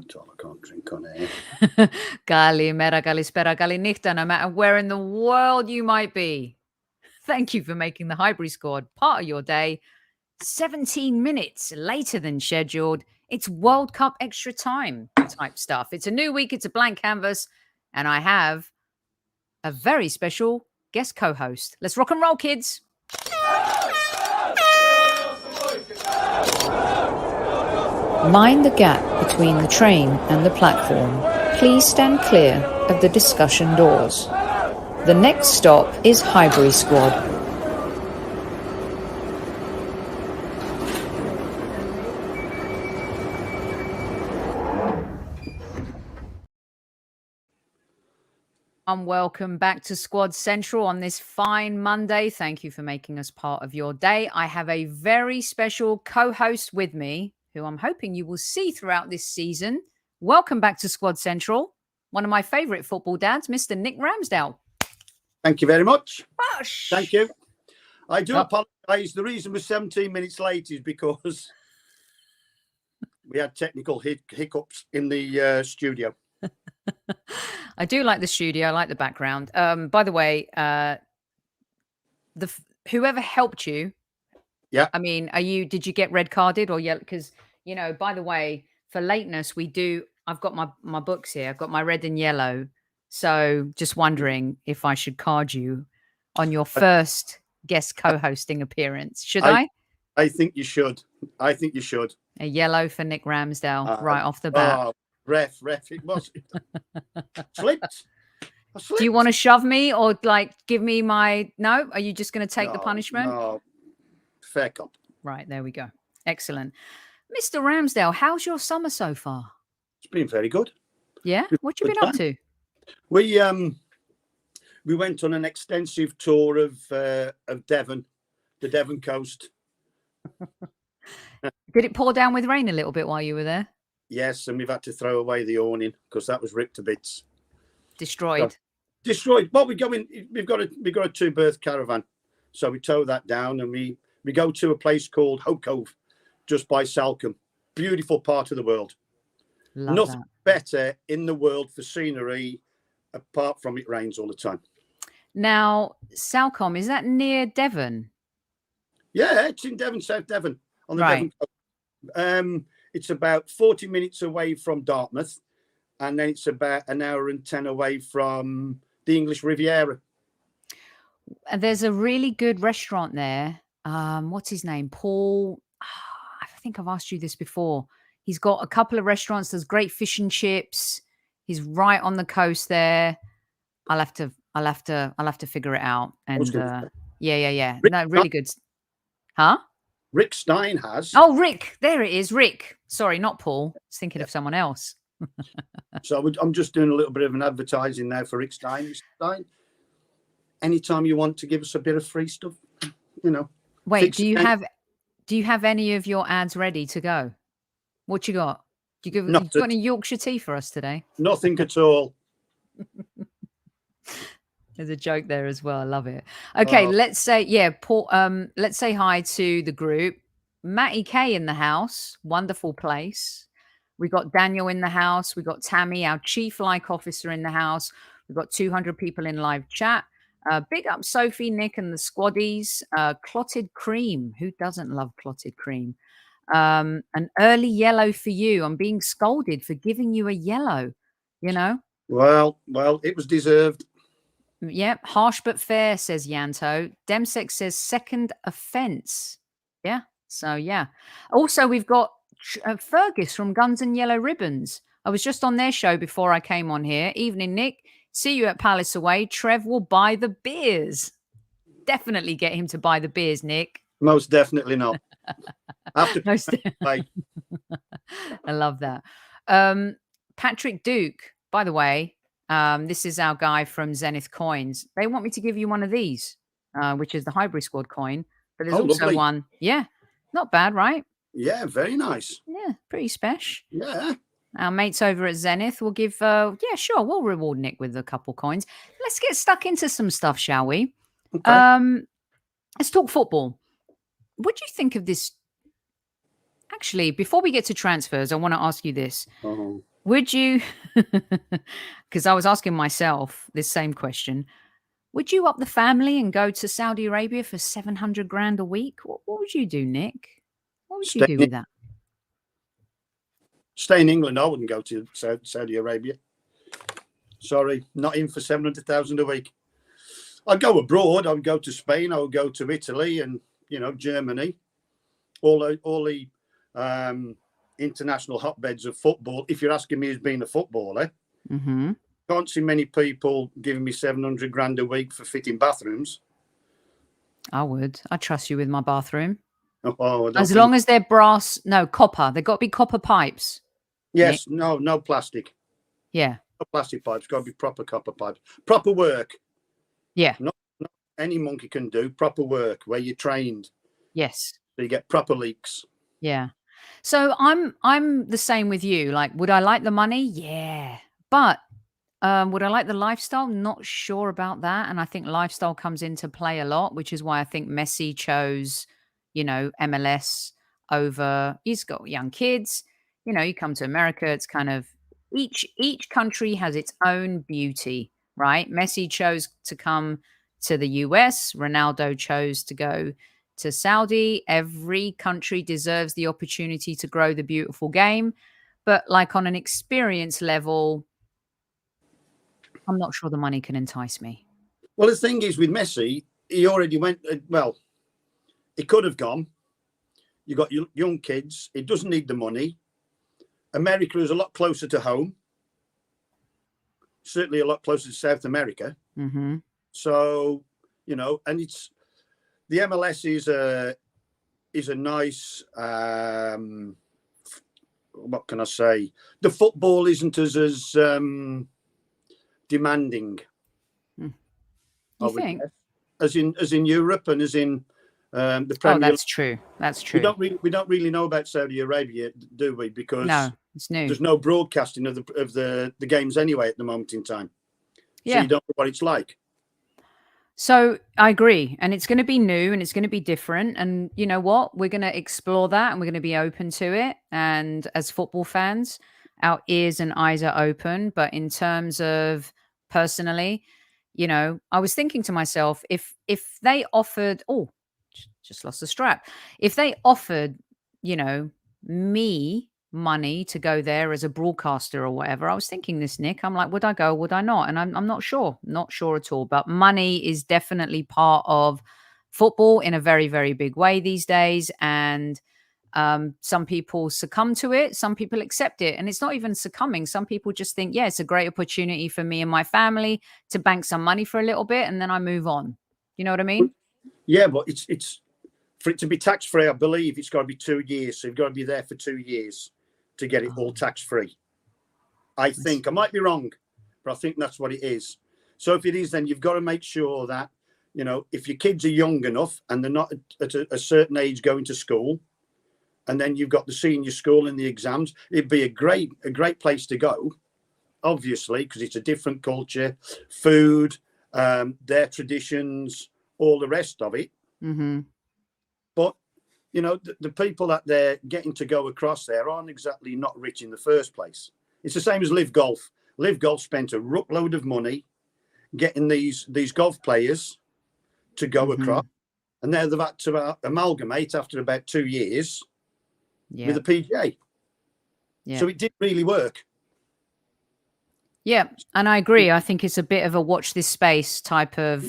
I can't drink on air. Kalimera, kalispera, kalinichta, no matter where in the world you might be. Thank you for making the Highbury Squad part of your day. 17 minutes later than scheduled. It's World Cup extra time type stuff. It's a new week. It's a blank canvas. And I have a very special guest co-host. Let's rock and roll, kids. Mind the gap between the train and the platform. Please stand clear of the discussion doors. The next stop is Highbury Squad. Welcome back to Squad Central on this fine Monday. Thank you for making us part of your day. I have a very special co-host with me who I'm hoping you will see throughout this season. Welcome back to Squad Central. One of my favorite football dads, Mr. Nick Ramsdale. Thank you very much. Gosh. Thank you. I do apologise. The reason we're 17 minutes late is because we had technical hiccups in the studio. I do like the studio. I like the background. By the way, whoever helped you. Yeah. I mean, did you get red carded or yellow? Because, by the way, for lateness, I've got my books here. I've got my red and yellow. So just wondering if I should card you on your first guest co-hosting appearance. Should I? I think you should. I think you should. A yellow for Nick Ramsdale right off the bat. Ref, it was slipped. Do you want to shove me or give me no? Are you just going to take the punishment? No, fair cop. Right, there we go. Excellent. Mr. Ramsdale, how's your summer so far? It's been very good. Yeah? What you been up to? We went on an extensive tour of Devon, the Devon coast. Did it pour down with rain a little bit while you were there? Yes, and we've had to throw away the awning because that was ripped to bits. Destroyed. Well, we've got a 2-berth caravan, so we tow that down and we go to a place called Hope Cove, just by Salcombe. Beautiful part of the world. Nothing better in the world for scenery, apart from it rains all the time. Now, Salcombe, is that near Devon? Yeah, it's in Devon, South Devon, on the Devon coast. It's about 40 minutes away from Dartmouth, and then it's about an hour and 10 away from the English Riviera. And there's a really good restaurant there. What's his name? Paul. I think I've asked you this before. He's got a couple of restaurants. There's great fish and chips. He's right on the coast there. I'll have to figure it out. And yeah. No, really good. Huh? Rick Stein has. Oh, Rick. There it is. Rick. Sorry, not Paul. I was thinking of someone else. So I'm just doing a little bit of an advertising now for Rick Stein. Rick Stein, anytime you want to give us a bit of free stuff, Wait, do you have any of your ads ready to go? What you got? You got any Yorkshire tea for us today? Nothing at all. There's a joke there as well. I love it. Okay, let's say, Paul, let's say hi to the group. Matty K in the house. Wonderful place. We got Daniel in the house. We got Tammy, our chief like officer, in the house. We've got 200 people in live chat. Big up Sophie, Nick, and the squaddies. Clotted cream. Who doesn't love clotted cream? An early yellow for you. I'm being scolded for giving you a yellow, Well, it was deserved. Yep, harsh but fair, says Yanto. Demsek says second offence. Yeah, so yeah. Also, we've got Fergus from Guns and Yellow Ribbons. I was just on their show before I came on here. Evening, Nick. See you at Palace Away. Trev will buy the beers. Definitely get him to buy the beers, Nick. Most definitely not. I love that. Patrick Duke, by the way, this is our guy from Zenith Coins. They want me to give you one of these, which is the Highbury Squad coin. But there's also lovely. One. Yeah, not bad, right? Yeah, very nice. Yeah, pretty special. Yeah. Our mates over at Zenith will give, sure, we'll reward Nick with a couple coins. Let's get stuck into some stuff, shall we? Okay. Let's talk football. What do you think of this? Actually, before we get to transfers, I want to ask you this. Would you, because I was asking myself this same question, would you up the family and go to Saudi Arabia for 700 grand a week? What would you do, Nick? What would you do with that? Stay in England. I wouldn't go to Saudi Arabia. Sorry, not in for 700,000 a week. I'd go abroad. I would go to Spain. I would go to Italy and, Germany. All the international hotbeds of football. If you're asking me as being a footballer, can't see many people giving me 700 grand a week for fitting bathrooms. I would. I trust you with my bathroom. Oh, as long as they're brass, no, copper. They've got to be copper pipes. Yes, Nick. No plastic. Yeah. No plastic pipes. Got to be proper copper pipes. Proper work. Yeah. Not any monkey can do. Proper work where you're trained. Yes. So you get proper leaks. Yeah. So I'm the same with you. Like, would I like the money? Yeah. But would I like the lifestyle? Not sure about that. And I think lifestyle comes into play a lot, which is why I think Messi chose, MLS over. He's got young kids. You come to America, it's kind of each country has its own beauty, right? Messi chose to come to the US. Ronaldo chose to go to Saudi. Every country deserves the opportunity to grow the beautiful game. But like on an experience level, I'm not sure the money can entice me. Well, the thing is with Messi, he already went, he could have gone. You got young kids. He doesn't need the money. America is a lot closer to home. Certainly a lot closer to South America. So, and it's the MLS is a nice, what can I say? The football isn't as demanding. You think? As in Europe and as in the Premier League. That's true. That's true. We don't really know about Saudi Arabia, do we? Because no, it's new. There's no broadcasting of the games anyway at the moment in time. So you don't know what it's like. So I agree. And it's going to be new and it's going to be different. And you know what? We're going to explore that and we're going to be open to it. And as football fans, our ears and eyes are open. But in terms of personally, I was thinking to myself, if they offered, just lost the strap. If they offered, me money to go there as a broadcaster or whatever, I was thinking this, Nick. I'm like, would I go? Would I not? And I'm not sure at all. But money is definitely part of football in a very, very big way these days. And some people succumb to it. Some people accept it. And it's not even succumbing. Some people just think, yeah, it's a great opportunity for me and my family to bank some money for a little bit. And then I move on. You know what I mean? Yeah, but it's for it to be tax-free, I believe it's got to be 2 years. So you've got to be there for 2 years to get it all tax-free. I think. I might be wrong, but I think that's what it is. So if it is, then you've got to make sure that, if your kids are young enough and they're not at a certain age going to school, and then you've got the senior school and the exams, it'd be a great place to go, obviously, because it's a different culture, food, their traditions, all the rest of it. But, the people that they're getting to go across there aren't exactly not rich in the first place. It's the same as Live Golf. Live Golf spent a ruckload of money getting these golf players to go across. And now they've had to amalgamate after about 2 years with the PGA. So it did really work. Yeah, and I agree. I think it's a bit of a watch this space type of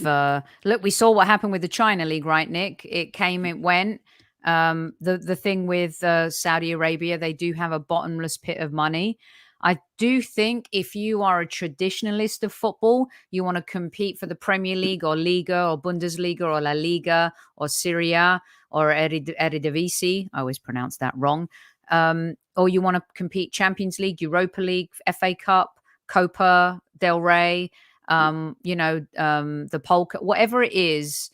look. We saw what happened with the China League, right, Nick? It came, it went. The thing with Saudi Arabia, they do have a bottomless pit of money. I do think if you are a traditionalist of football, you want to compete for the Premier League or Liga or Bundesliga or La Liga or Serie A or Eredivisie. I always pronounce that wrong. Or you want to compete Champions League, Europa League, FA Cup, Copa del Rey, the polka, whatever it is.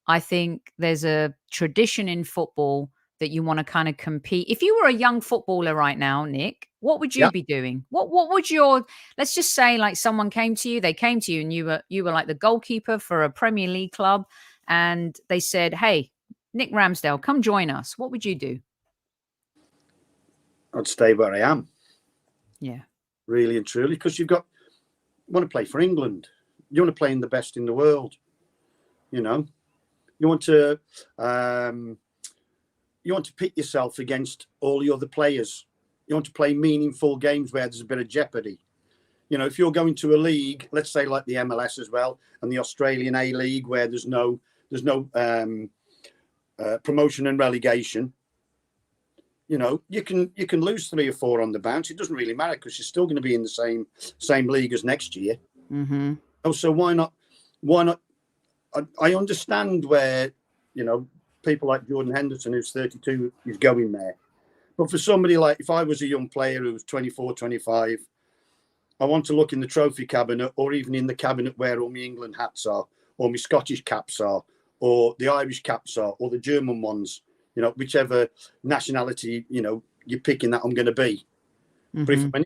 I think there's a tradition in football that you want to kind of compete. If you were a young footballer right now, Nick, what would you be doing? What would let's just say like someone came to you, and you were like the goalkeeper for a Premier League club and they said, hey, Nick Ramsdale, come join us. What would you do? I'd stay where I am. Yeah. really and truly, because you want to play for England. You want to play in the best in the world. You know, you want to pit yourself against all the other players. You want to play meaningful games where there's a bit of jeopardy. You know, if you're going to a league, let's say like the MLS as well, and the Australian A League, where there's no promotion and relegation. You know, you can lose 3 or 4 on the bounce. It doesn't really matter because you're still going to be in the same league as next year. Mm-hmm. Oh, so why not? Why not? I understand where, you know, people like Jordan Henderson, who's 32, is going there. But for somebody like, if I was a young player who was 24, 25, I want to look in the trophy cabinet, or even in the cabinet where all my England hats are, or my Scottish caps are, or the Irish caps are, or the German ones, you know, whichever nationality, you know, you're picking that I'm going to be. Mm-hmm. But if I'm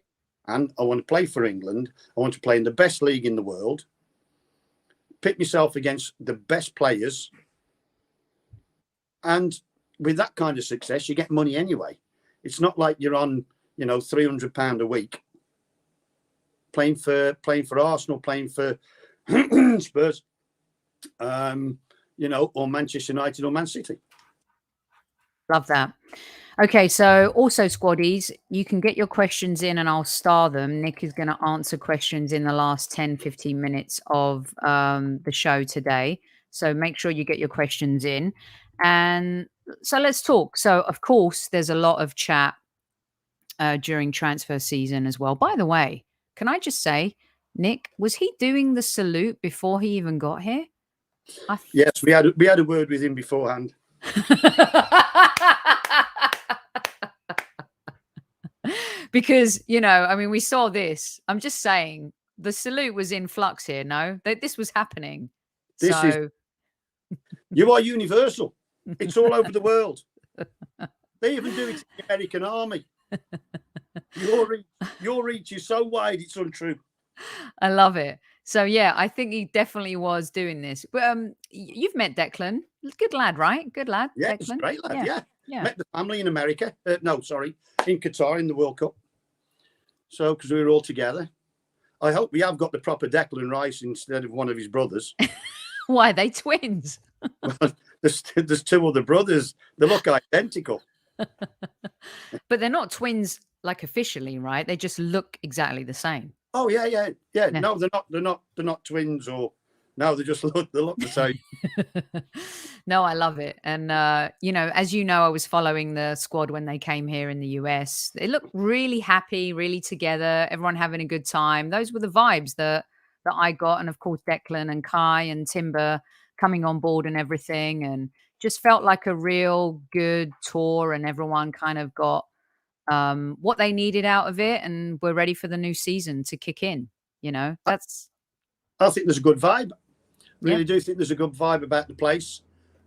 and I want to play for England, I want to play in the best league in the world, pick myself against the best players. And with that kind of success, you get money anyway. It's not like you're on, you know, £300 a week playing for Arsenal, playing for Spurs, you know, or Manchester United or Man City. Love that. Okay, so also, squaddies, you can get your questions in and I'll star them. Nick is going to answer questions in the last 10, 15 minutes of the show today. So make sure you get your questions in. And so let's talk. So, of course, there's a lot of chat during transfer season as well. By the way, can I just say, Nick, was he doing the salute before he even got here? Yes, we had a word with him beforehand. Because, you know, I mean, we saw this. I'm just saying the salute was in flux here. No, this was happening. You are universal. It's all over the world. They even do it in the American army. Your reach is so wide, it's untrue. I love it. So, yeah, I think he definitely was doing this. But you've met Declan. Good lad, right? Good lad. Yeah, Declan. it's a great lad. Yeah. Met the family in America. In Qatar in the World Cup. So, because we were all together. I hope we have got the proper Declan Rice instead of one of his brothers. Why? They twins? Well, there's 2 other brothers. They look identical. But they're not twins, like, officially, right? They just look exactly the same. Oh yeah. No, they're not twins, or no, they look the same. No, I love it. And you know, as you know, I was following the squad when they came here in the US. They looked really happy, really together, everyone having a good time. Those were the vibes that I got. And of course, Declan and Kai and Timber coming on board and everything, and just felt like a real good tour, and everyone kind of got what they needed out of it, and we're ready for the new season to kick in. You know, I think there's a good vibe. Really do think there's a good vibe about the place.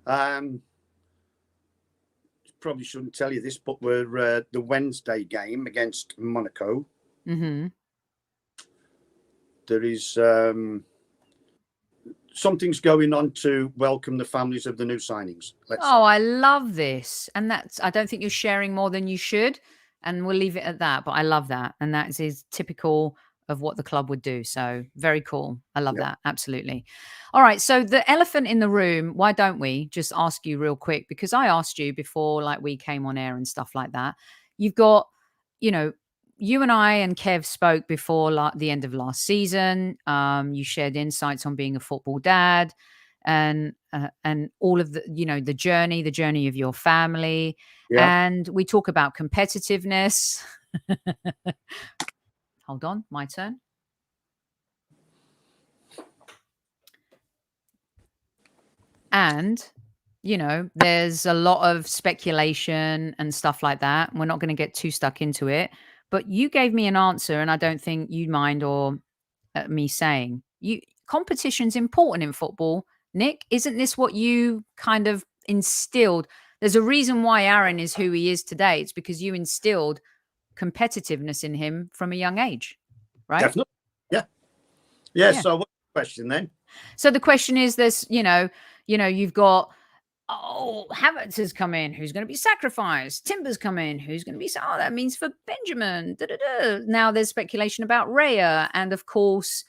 Probably shouldn't tell you this, but we're the Wednesday game against Monaco. Mm-hmm. There is something's going on to welcome the families of the new signings. I love this. And I don't think you're sharing more than you should. And we'll leave it at that. But I love that. And that is typical of what the club would do. So very cool. I love that. Absolutely. All right. So the elephant in the room, why don't we just ask you real quick? Because I asked you before, like, we came on air and stuff like that. You've got, you know, you and I and Kev spoke before the end of last season. You shared insights on being a football dad and all of the, you know, the journey of your family. Yeah. And we talk about competitiveness. Hold on, my turn. And, you know, there's a lot of speculation and stuff like that. We're not going to get too stuck into it. But you gave me an answer, and I don't think you'd mind or me saying competition's important in football. Nick, isn't this what you kind of instilled? There's a reason why Aaron is who he is today. It's because you instilled competitiveness in him from a young age, right? Definitely. Yeah. So what's the question then? So the question is this, you know, you've got Oh, Havertz has come in. Who's going to be sacrificed? Timber's come in. Who's going to be? Oh, that means for Benjamin. Da, da, da. Now there's speculation about Raya, and of course,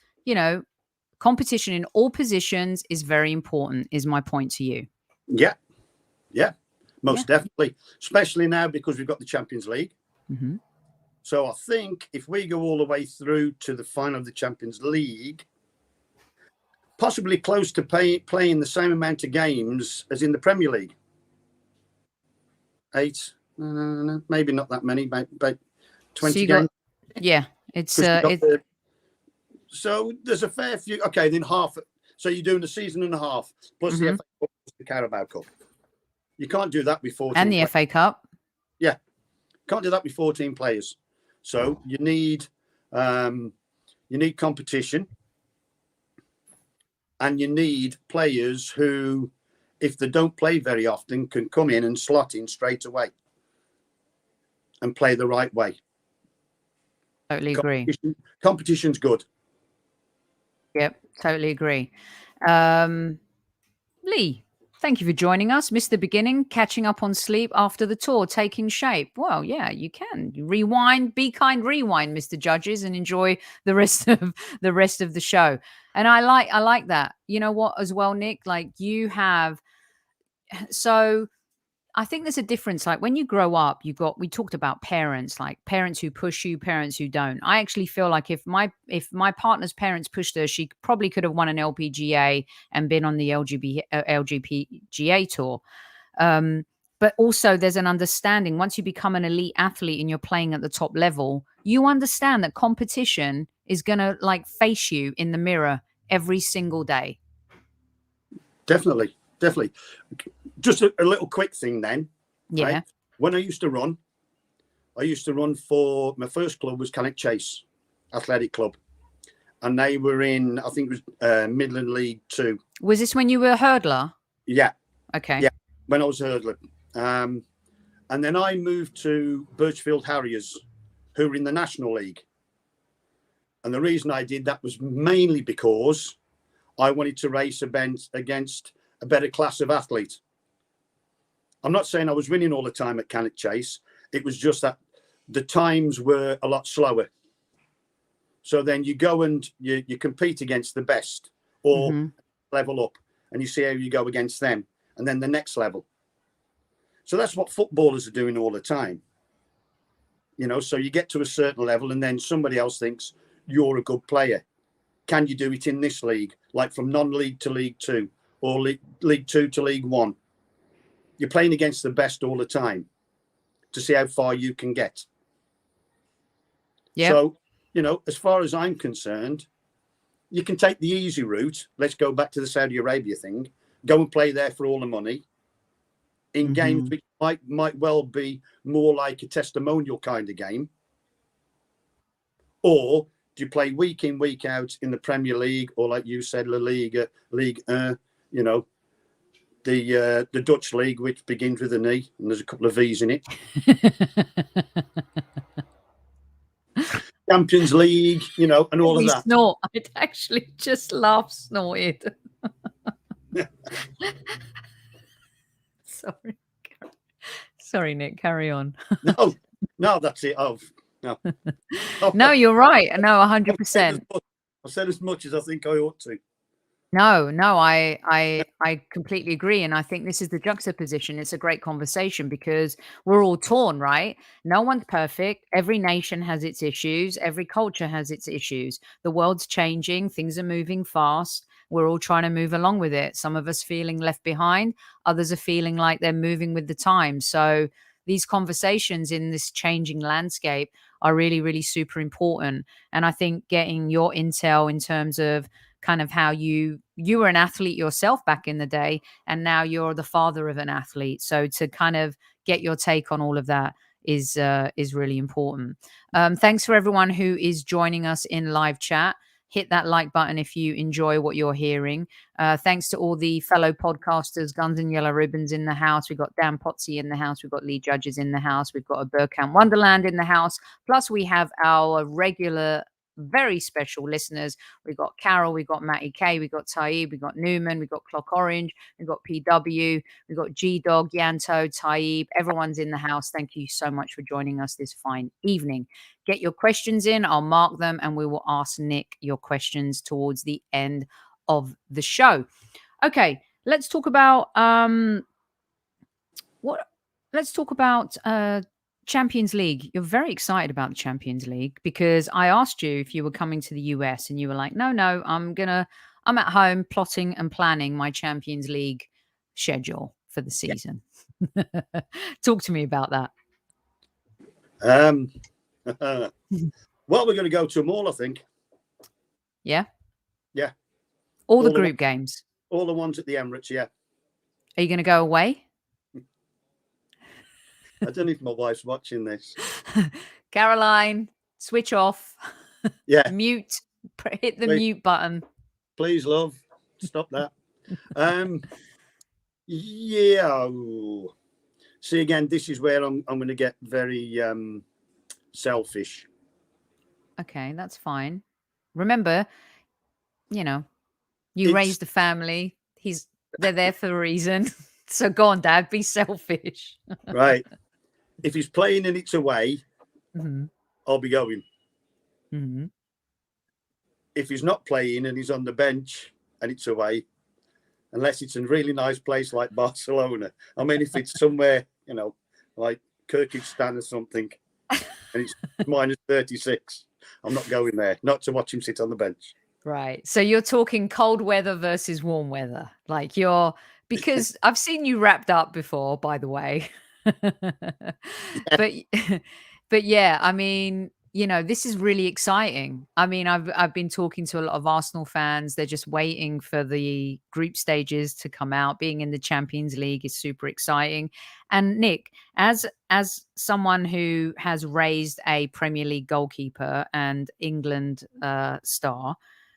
competition in all positions is very important. Is my point to you? Yeah, most definitely. Especially now because we've got the Champions League. Mm-hmm. So I think if we go all the way through to the final of the Champions League, possibly close to playing the same amount of games as in the Premier League. 8, no, maybe not that many, about 20 games. So there's a fair few. Okay, then half. So you're doing a season and a half plus the FA Cup, the Carabao Cup. You can't do that with 14. And the FA Cup. Yeah, can't do that with 14 players. So you need competition. And you need players who, if they don't play very often, can come in and slot in straight away and play the right way. Totally agree. Competition's good. Yep, totally agree. Lee, thank you for joining us. Missed the beginning, catching up on sleep after the tour, taking shape. Well, yeah, you can. Rewind, be kind, rewind, Mr. Judges, and enjoy the rest of the show. And I like that. You know what, as well, Nick? Like you have. So I think there's a difference. Like when you grow up, we talked about parents, like parents who push you, parents who don't. I actually feel like if my partner's parents pushed her, she probably could have won an LPGA and been on the LGPGA tour. But also there's an understanding once you become an elite athlete and you're playing at the top level, you understand that competition is going to like face you in the mirror every single day. Definitely. Just a little quick thing then. Yeah. Right? When I used to run for my first club was Cannock Chase Athletic Club. And they were in, I think it was Midland League 2. Was this when you were a hurdler? Yeah. Okay. Yeah, when I was a hurdler. And then I moved to Birchfield Harriers, who were in the National League. And the reason I did that was mainly because I wanted to race against a better class of athlete. I'm not saying I was winning all the time at Cannock Chase. It was just that the times were a lot slower. So then you go and you compete against the best or level up and you see how you go against them and then the next level. So that's what footballers are doing all the time. So you get to a certain level and then somebody else thinks you're a good player. Can you do it in this league? Like from non-league to League 2 or League 2 to League 1. You're playing against the best all the time to see how far you can get. Yeah. So, as far as I'm concerned, you can take the easy route. Let's go back to the Saudi Arabia thing. Go and play there for all the money in games which might well be more like a testimonial kind of game. Or do you play week in, week out in the Premier League or like you said, La Liga, Ligue 1, the Dutch league, which begins with an E and there's a couple of V's in it. Champions League, and all of that. Snort. I'd actually just laugh snorted. Sorry, Nick, carry on. No, that's it. No. No, you're right. No, 100%. I said as much as I think I ought to. No, I completely agree. And I think this is the juxtaposition. It's a great conversation because we're all torn, right? No one's perfect. Every nation has its issues. Every culture has its issues. The world's changing. Things are moving fast. We're all trying to move along with it. Some of us feeling left behind. Others are feeling like they're moving with the times. So these conversations in this changing landscape are really, really super important. And I think getting your intel in terms of kind of how you were an athlete yourself back in the day, and now you're the father of an athlete. So to kind of get your take on all of that is really important. Thanks for everyone who is joining us in live chat. Hit that like button if you enjoy what you're hearing. Thanks to all the fellow podcasters, Guns and Yellow Ribbons in the house. We've got Dan Potsy in the house. We've got Lee Judges in the house. We've got a Burkamp Wonderland in the house. Plus we have our regular very special listeners. We've got Carol, we've got Matty K, we've got Taib, we've got Newman, we've got Clock Orange, we've got PW, we've got G-Dog, Yanto, Taib. Everyone's in the house. Thank you so much for joining us this fine evening. Get your questions in. I'll mark them and we will ask Nick your questions towards the end of the show. Okay, let's talk about Champions League. You're very excited about the Champions League because I asked you if you were coming to the US and you were like, no, I'm at home plotting and planning my Champions League schedule for the season. Yeah. Talk to me about that. Well, we're going to go to them all, I think. Yeah? Yeah. All the group games? All the ones at the Emirates, yeah. Are you going to go away? I don't know if my wife's watching this. Caroline, switch off. Yeah. Mute. Hit the mute button. Please, love. Stop that. Yeah. See, again, this is where I'm going to get very selfish. Okay, that's fine. Remember, you raised a family. They're there for a reason. So go on, Dad, be selfish. Right. If he's playing and it's away, mm-hmm. I'll be going. Mm-hmm. If he's not playing and he's on the bench and it's away, unless it's a really nice place like Barcelona. I mean, if it's somewhere, like Kyrgyzstan or something, and it's minus 36, I'm not going there. Not to watch him sit on the bench. Right. So you're talking cold weather versus warm weather. Because I've seen you wrapped up before, by the way. But yeah, I mean, this is really exciting. I mean, I've been talking to a lot of Arsenal fans. They're just waiting for the group stages to come out. Being in the Champions League is super exciting. And Nick, as someone who has raised a Premier League goalkeeper and England star,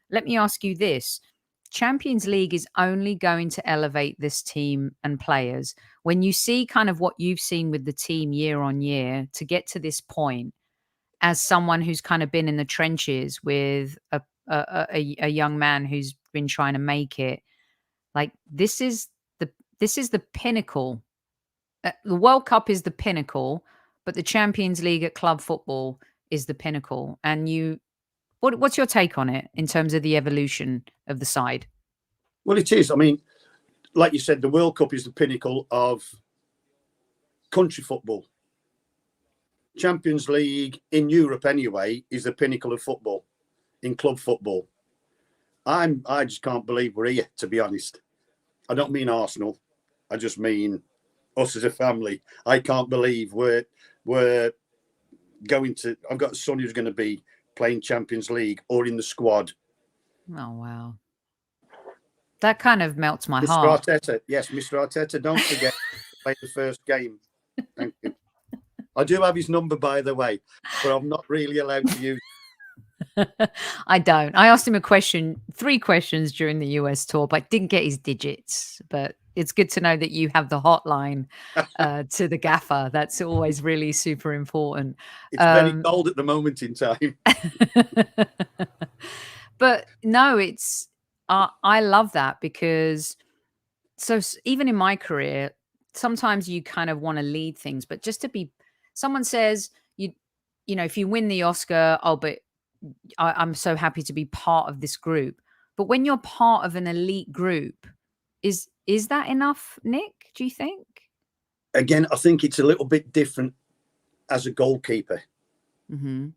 let me ask you this. Champions League is only going to elevate this team and players. When you see kind of what you've seen with the team year on year to get to this point, as someone who's kind of been in the trenches with a young man who's been trying to make it, like this is the pinnacle. The World Cup is the pinnacle, but the Champions League at club football is the pinnacle. And what's your take on it in terms of the evolution of the side? Well, it is. I mean, like you said, the World Cup is the pinnacle of country football. Champions League in Europe, anyway, is the pinnacle of football, in club football. I just can't believe we're here, to be honest. I don't mean Arsenal. I just mean us as a family. I can't believe we're going to. I've got a son who's going to be playing Champions League or in the squad. Oh, wow. That kind of melts my Mr. heart. Arteta. Yes, Mr. Arteta, don't forget to play the first game. Thank you. I do have his number, by the way, but I'm not really allowed to use it. I don't. I asked him 3 questions during the US tour, but didn't get his digits. But it's good to know that you have the hotline to the gaffer. That's always really super important. It's very cold at the moment in time. But no, it's I love that because even in my career, sometimes you kind of want to lead things, but just to be, someone says if you win the Oscar, but I'm so happy to be part of this group. But when you're part of an elite group, is that enough, Nick? Do you think? Again, I think it's a little bit different as a goalkeeper. Mm-hmm.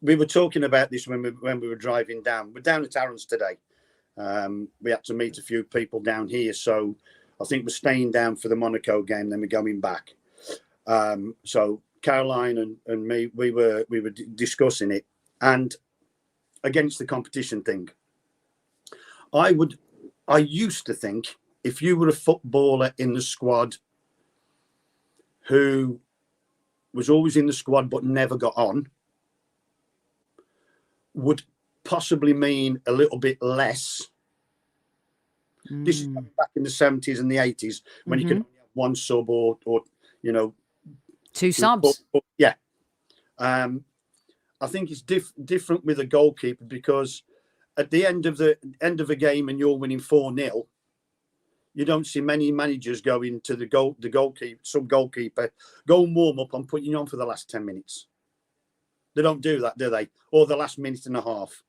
We were talking about this when we were driving down. We're down at Aaron's today. We had to meet a few people down here, so I think we're staying down for the Monaco game. Then we're going back. So Caroline and me, we were discussing it, and against the competition thing, I used to think if you were a footballer in the squad who was always in the squad but never got on, would possibly mean a little bit less. This is back in the 70s and the 80s when you could only have one sub or 2 subs. Yeah. I I think it's different with a goalkeeper, because at the end of a game and you're winning 4-0, you don't see many managers going to the goalkeeper, some goalkeeper, go and warm up. I'm putting you on for the last 10 minutes. They don't do that, do they? Or the last minute and a half.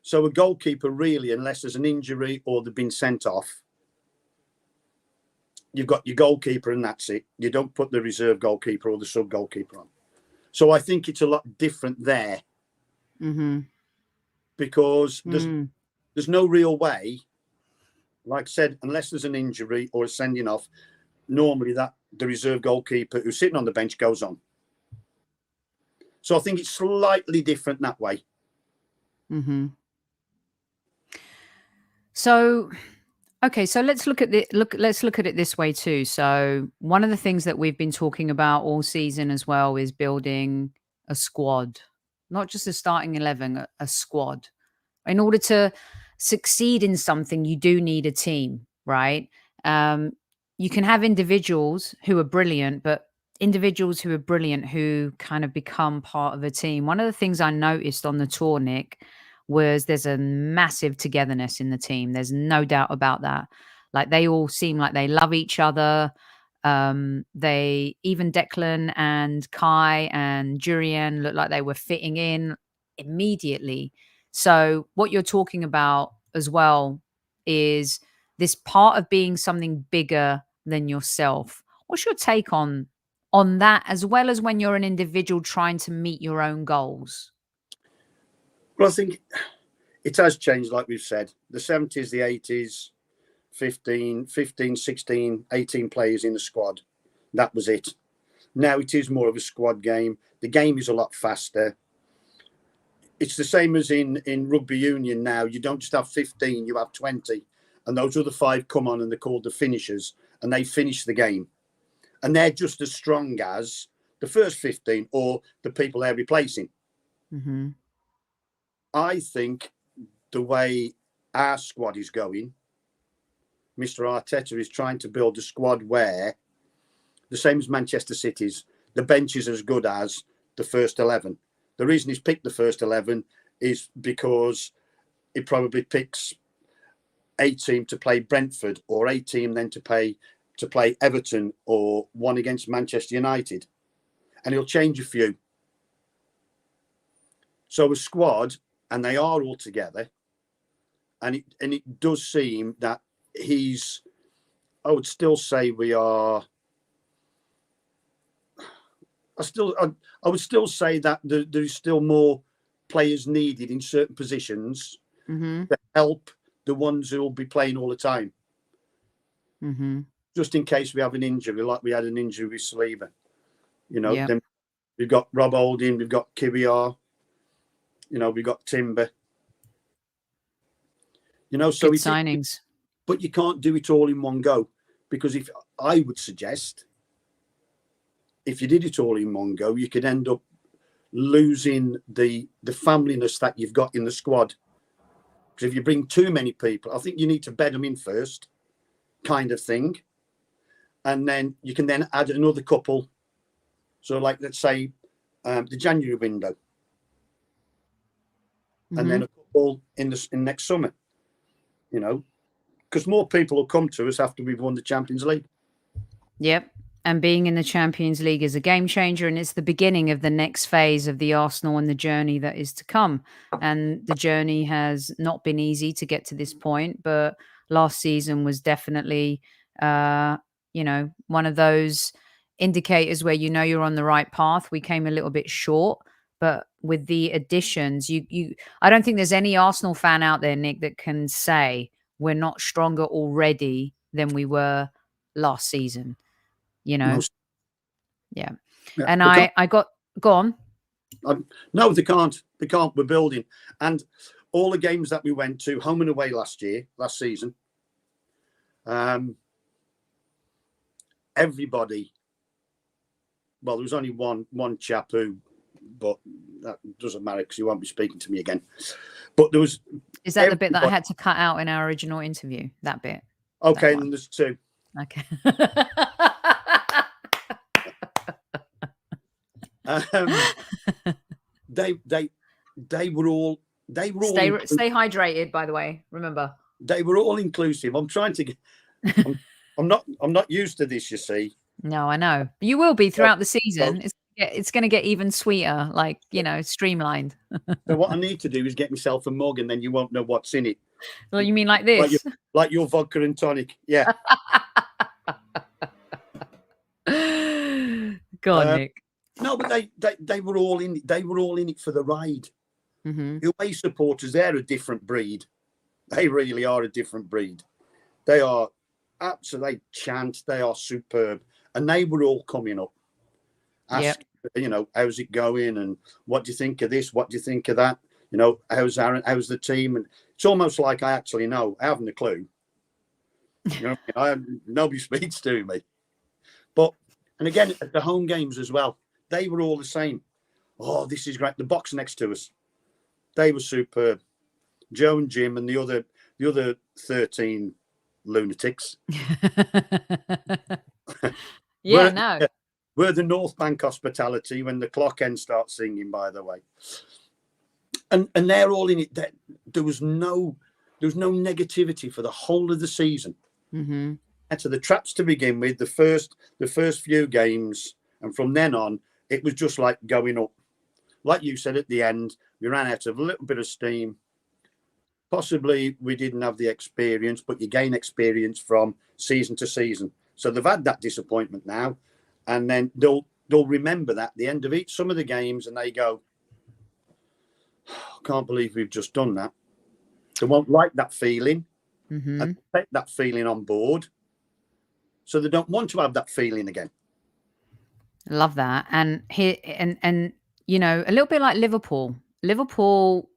So a goalkeeper, really, unless there's an injury or they've been sent off, you've got your goalkeeper and that's it. You don't put the reserve goalkeeper or the sub goalkeeper on. So I think it's a lot different there. Because there's no real way, like I said, unless there's an injury or a sending off, normally that the reserve goalkeeper who's sitting on the bench goes on. So I think it's slightly different that way. So, okay, so let's look at it this way too. So one of the things that we've been talking about all season as well is building a squad, not just a starting 11, a squad. In order to succeed in something, you do need a team, right? You can have individuals who are brilliant, but individuals who are brilliant who kind of become part of a team. One of the things I noticed on the tour, Nick, was there's a massive togetherness in the team. There's no doubt about that. Like, they all seem like they love each other. They, even Declan and Kai and Jurien, looked like they were fitting in immediately. So what you're talking about as well is this part of being something bigger than yourself. What's your take on that, as well as when you're an individual trying to meet your own goals? Well, I think it has changed, like we've said. The 70s, the 80s, 15, 16, 18 players in the squad. That was it. Now it is more of a squad game. The game is a lot faster. It's the same as in rugby union now. You don't just have 15, you have 20. And those other 5 come on and they're called the finishers, and they finish the game. And they're just as strong as the first 15 or the people they're replacing. I think the way our squad is going, Mr. Arteta is trying to build a squad where, the same as Manchester City's, the bench is as good as the first 11. The reason he's picked the first 11 is because he probably picks a team to play Brentford, or a team then to play Everton, or one against Manchester United. And he'll change a few. So a squad, and they are all together, and it does seem that I would still say we are. I would still say that there is still more players needed in certain positions to help the ones who will be playing all the time. Just in case we have an injury, like we had an injury with Saliba. Then we've got Rob Holding, we've got Kiwior, we've got Timber. So good signings. But you can't do it all in one go, because I would suggest, if you did it all in one go, you could end up losing the familyness that you've got in the squad. Because if you bring too many people, I think you need to bed them in first, kind of thing. And then you can then add another couple. So, like, let's say the January window. And then a couple in next summer, because more people will come to us after we've won the Champions League. Yep. And being in the Champions League is a game changer, and it's the beginning of the next phase of the Arsenal and the journey that is to come. And the journey has not been easy to get to this point, but last season was definitely, one of those indicators where you're on the right path. We came a little bit short, but with the additions, I don't think there's any Arsenal fan out there, Nick, that can say we're not stronger already than we were last season. Yeah. And go on. No, they can't. We're building. And all the games that we went to, home and away last season, everybody, well, there was only one chap but that doesn't matter because he won't be speaking to me again. But there was. Is that the bit that I had to cut out in our original interview? That bit. Okay, and there's 2. Okay. they were all Stay hydrated, by the way. Remember, they were all inclusive. I'm trying to get. I'm not used to this. You see. no, I know you will be throughout the season. It's going to get even sweeter, like streamlined. So what I need to do is get myself a mug, and then you won't know what's in it. Well, you mean like this? Like your vodka and tonic, yeah. Go on, Nick. No, but they were all in. They were all in it for the ride. Mm-hmm. The away supporters, they're a different breed. They really are a different breed. They are absolutely, they chant. They are superb, and they were all coming up, asking, how's it going, and what do you think of this? What do you think of that? How's Aaron? How's the team? And it's almost like I actually know. I haven't a clue. Nobody speaks to me. But, and again, at the home games as well, they were all the same. Oh, this is great. The box next to us, they were superb. Joe and Jim and the other 13 lunatics. We're the North Bank hospitality when the clock end starts singing, by the way. And they're all in it. There was no negativity for the whole of the season. Mm-hmm. And so the traps to begin with, the first few games, and from then on, it was just like going up. Like you said at the end, we ran out of a little bit of steam. Possibly we didn't have the experience, but you gain experience from season to season. So they've had that disappointment now, and then they'll remember that at the end of some of the games, and they go, can't believe we've just done that. They won't like that feeling, and take that feeling on board. So they don't want to have that feeling again. Love that. And here and a little bit like Liverpool. Liverpool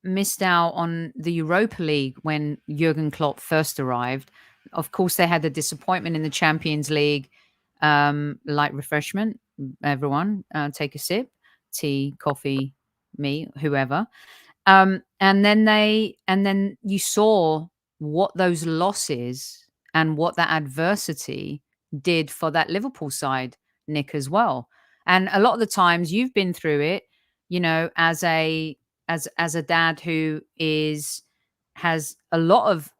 missed out on the Europa League when Jurgen Klopp first arrived. Of course, they had the disappointment in the Champions League. Light refreshment, everyone, take a sip, tea, coffee, me, whoever. And then you saw what those losses and what that adversity did for that Liverpool side, Nick, as well. And a lot of the times you've been through it, as a dad who has a lot of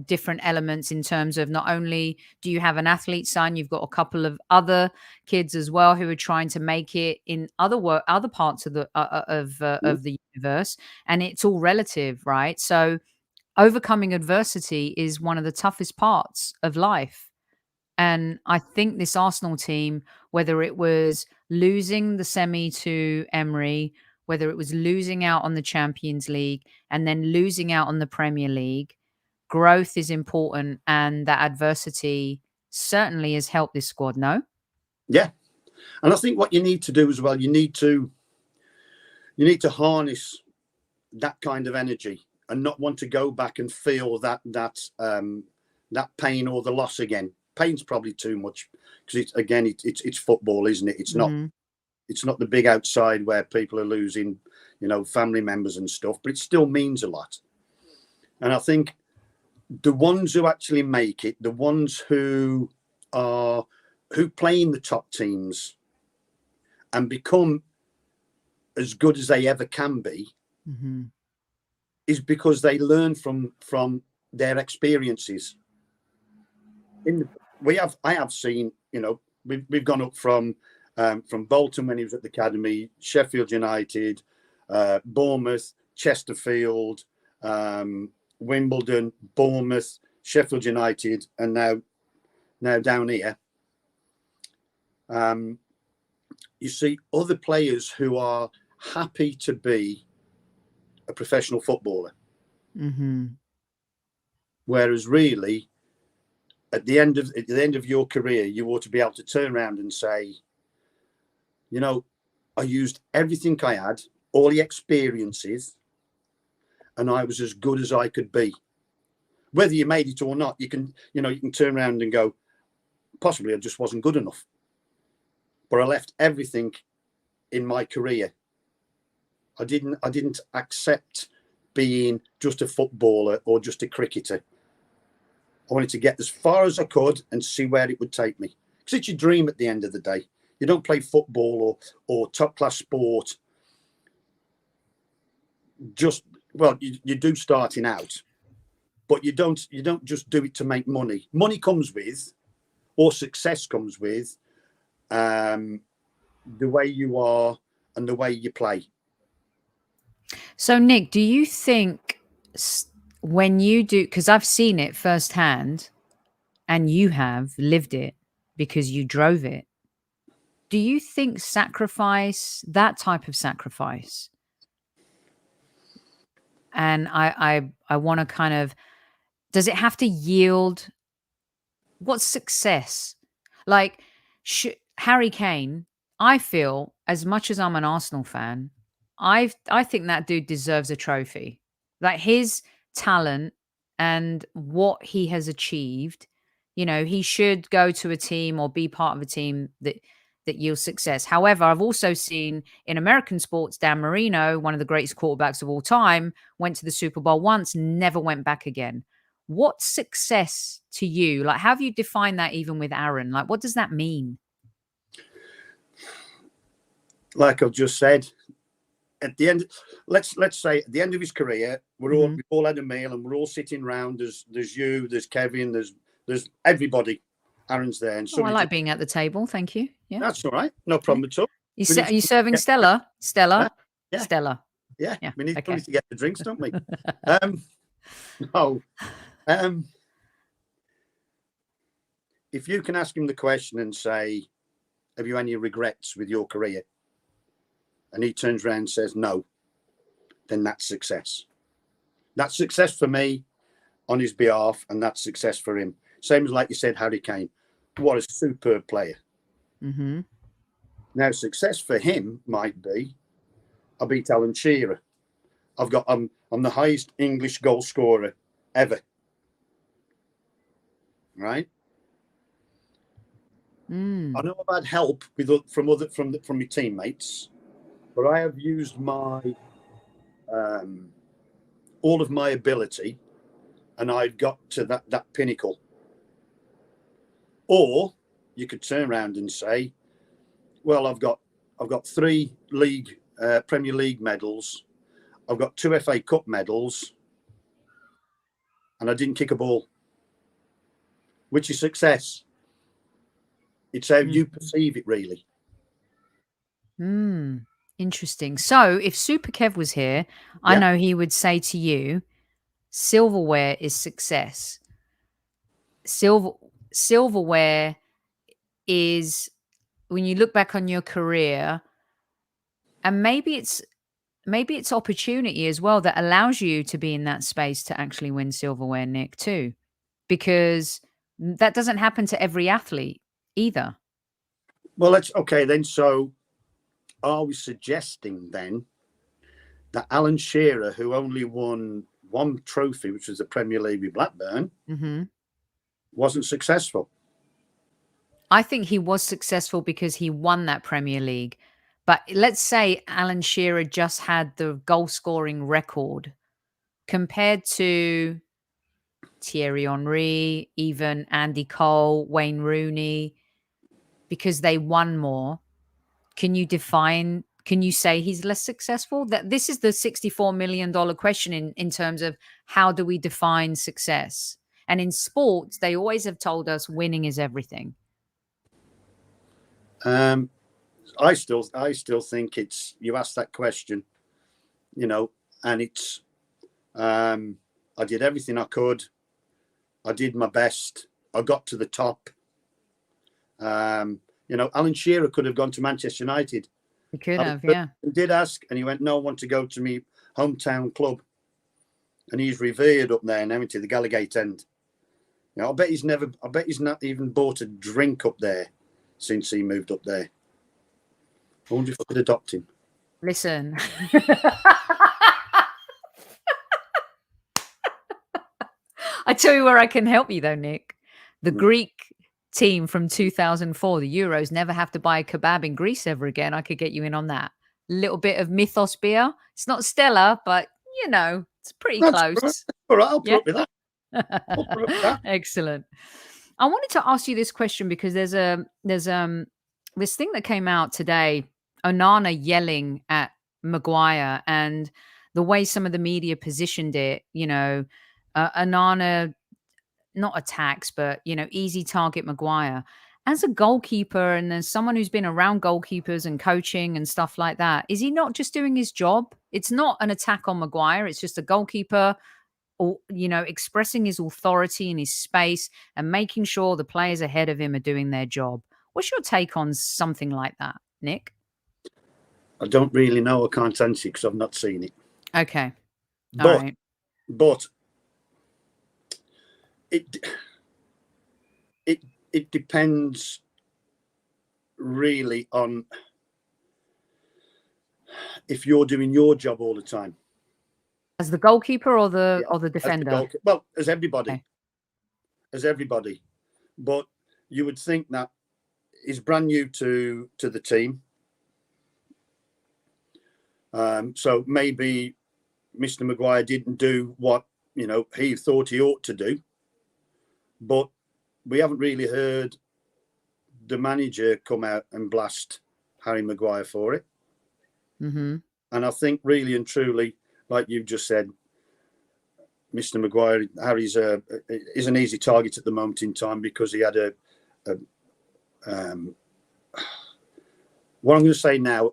different elements in terms of not only do you have an athlete son, you've got a couple of other kids as well who are trying to make it in other parts of the universe, and it's all relative, right? So overcoming adversity is one of the toughest parts of life. And I think this Arsenal team, whether it was losing the semi to Emery, whether it was losing out on the Champions League and then losing out on the Premier League, growth is important, and that adversity certainly has helped this squad. No? Yeah. And I think what you need to do as well, you need to harness that kind of energy and not want to go back and feel that pain or the loss again. Pain's probably too much, because it's football, isn't it? It's not the big outside where people are losing, family members and stuff, but it still means a lot. And I think the ones who actually make it, the ones who play in the top teams and become as good as they ever can be, is because they learn from their experiences. I have seen, we've gone up from Bolton when he was at the academy, Sheffield United, Bournemouth, Chesterfield, Wimbledon, Bournemouth, Sheffield United, and now down here. You see other players who are happy to be a professional footballer. Whereas really, at the end of your career, you ought to be able to turn around and say, I used everything I had, all the experiences, and I was as good as I could be. Whether you made it or not, you can turn around and go, possibly I just wasn't good enough. But I left everything in my career. I didn't accept being just a footballer or just a cricketer. I wanted to get as far as I could and see where it would take me. Because it's your dream at the end of the day. You don't play football or top class sport just, well, you do starting out, but you don't just do it to make money. Money comes with, or success comes with, the way you are and the way you play. So, Nick, do you think when you do, because I've seen it firsthand and you have lived it because you drove it, do you think sacrifice, that type of sacrifice, and I want to kind of, does it have to yield? What's success? Like Harry Kane, I feel, as much as I'm an Arsenal fan, I think that dude deserves a trophy. Like his talent and what he has achieved, you know, he should go to a team or be part of a team that yields success. However, I've also seen in American sports, Dan Marino, one of the greatest quarterbacks of all time, went to the Super Bowl once, never went back again. What's success to you? Like, how have you defined that even with Aaron? Like, what does that mean? Like I've just said, at the end, let's say at the end of his career, we've all had a meal and we're all sitting around. There's you, there's Kevin, there's everybody. Aaron's there, and I like being at the table. Thank you. Yeah, that's all right. No problem at all. Are you serving Stella? Stella? Yeah. Stella. Yeah. We need somebody to get the drinks, don't we? If you can ask him the question and say, have you any regrets with your career? And he turns around and says no, then that's success. That's success for me on his behalf, and that's success for him. Same as, like you said, Harry Kane. What a superb player. Mm-hmm. Now, success for him might be, I beat Alan Shearer. I'm the highest English goal scorer ever. Right? I know I've had help from my teammates, but I have used my all of my ability, and I've got to that pinnacle. Or you could turn around and say, well, I've got 3 Premier League medals, I've got 2 FA Cup medals, and I didn't kick a ball. Which is success? It's how you perceive it, really. Interesting. So if Super Kev was here, I know he would say to you, silverware is success. Silverware is, when you look back on your career, and maybe it's opportunity as well that allows you to be in that space to actually win silverware, Nick, too, because that doesn't happen to every athlete either. Well, that's okay then. So are we suggesting then that Alan Shearer, who only won 1 trophy, which was the Premier League with Blackburn, wasn't successful? I think he was successful because he won that Premier League. But let's say Alan Shearer just had the goal scoring record compared to Thierry Henry, even Andy Cole, Wayne Rooney, because they won more. Can you say he's less successful? That this is the $64 million question in terms of how do we define success? And in sports, they always have told us winning is everything. I still think it's, you asked that question, and it's, I did everything I could. I did my best. I got to the top. Alan Shearer could have gone to Manchester United. He could have, yeah. He did ask, and he went, no, I want to go to my hometown club. And he's revered up there now into the Gallowgate end. I bet he's not even bought a drink up there since he moved up there. I wonder if I could adopt him. Listen. I tell you where I can help you though, Nick. The Greek team from 2004, the Euros, never have to buy a kebab in Greece ever again. I could get you in on that. A little bit of Mythos beer. It's not Stella, but it's pretty close. All right, I'll put up with that. Excellent. I wanted to ask you this question because there's this thing that came out today, Onana yelling at Maguire, and the way some of the media positioned it, Anana not attacks, but easy target Maguire. As a goalkeeper and then someone who's been around goalkeepers and coaching and stuff like that, is he not just doing his job? It's not an attack on Maguire. It's just a goalkeeper, or expressing his authority in his space and making sure the players ahead of him are doing their job. What's your take on something like that, Nick? I don't really know. I can't answer because I've not seen it. Okay. All right. But it depends really on if you're doing your job all the time. As the goalkeeper or the defender? As everybody. Okay. As everybody. But you would think that he's brand new to the team. So maybe Mr. Maguire didn't do what, he thought he ought to do. But we haven't really heard the manager come out and blast Harry Maguire for it. Mm-hmm. And I think really and truly, like you've just said, Mr. Maguire, Harry's is an easy target at the moment in time because he had what I'm going to say now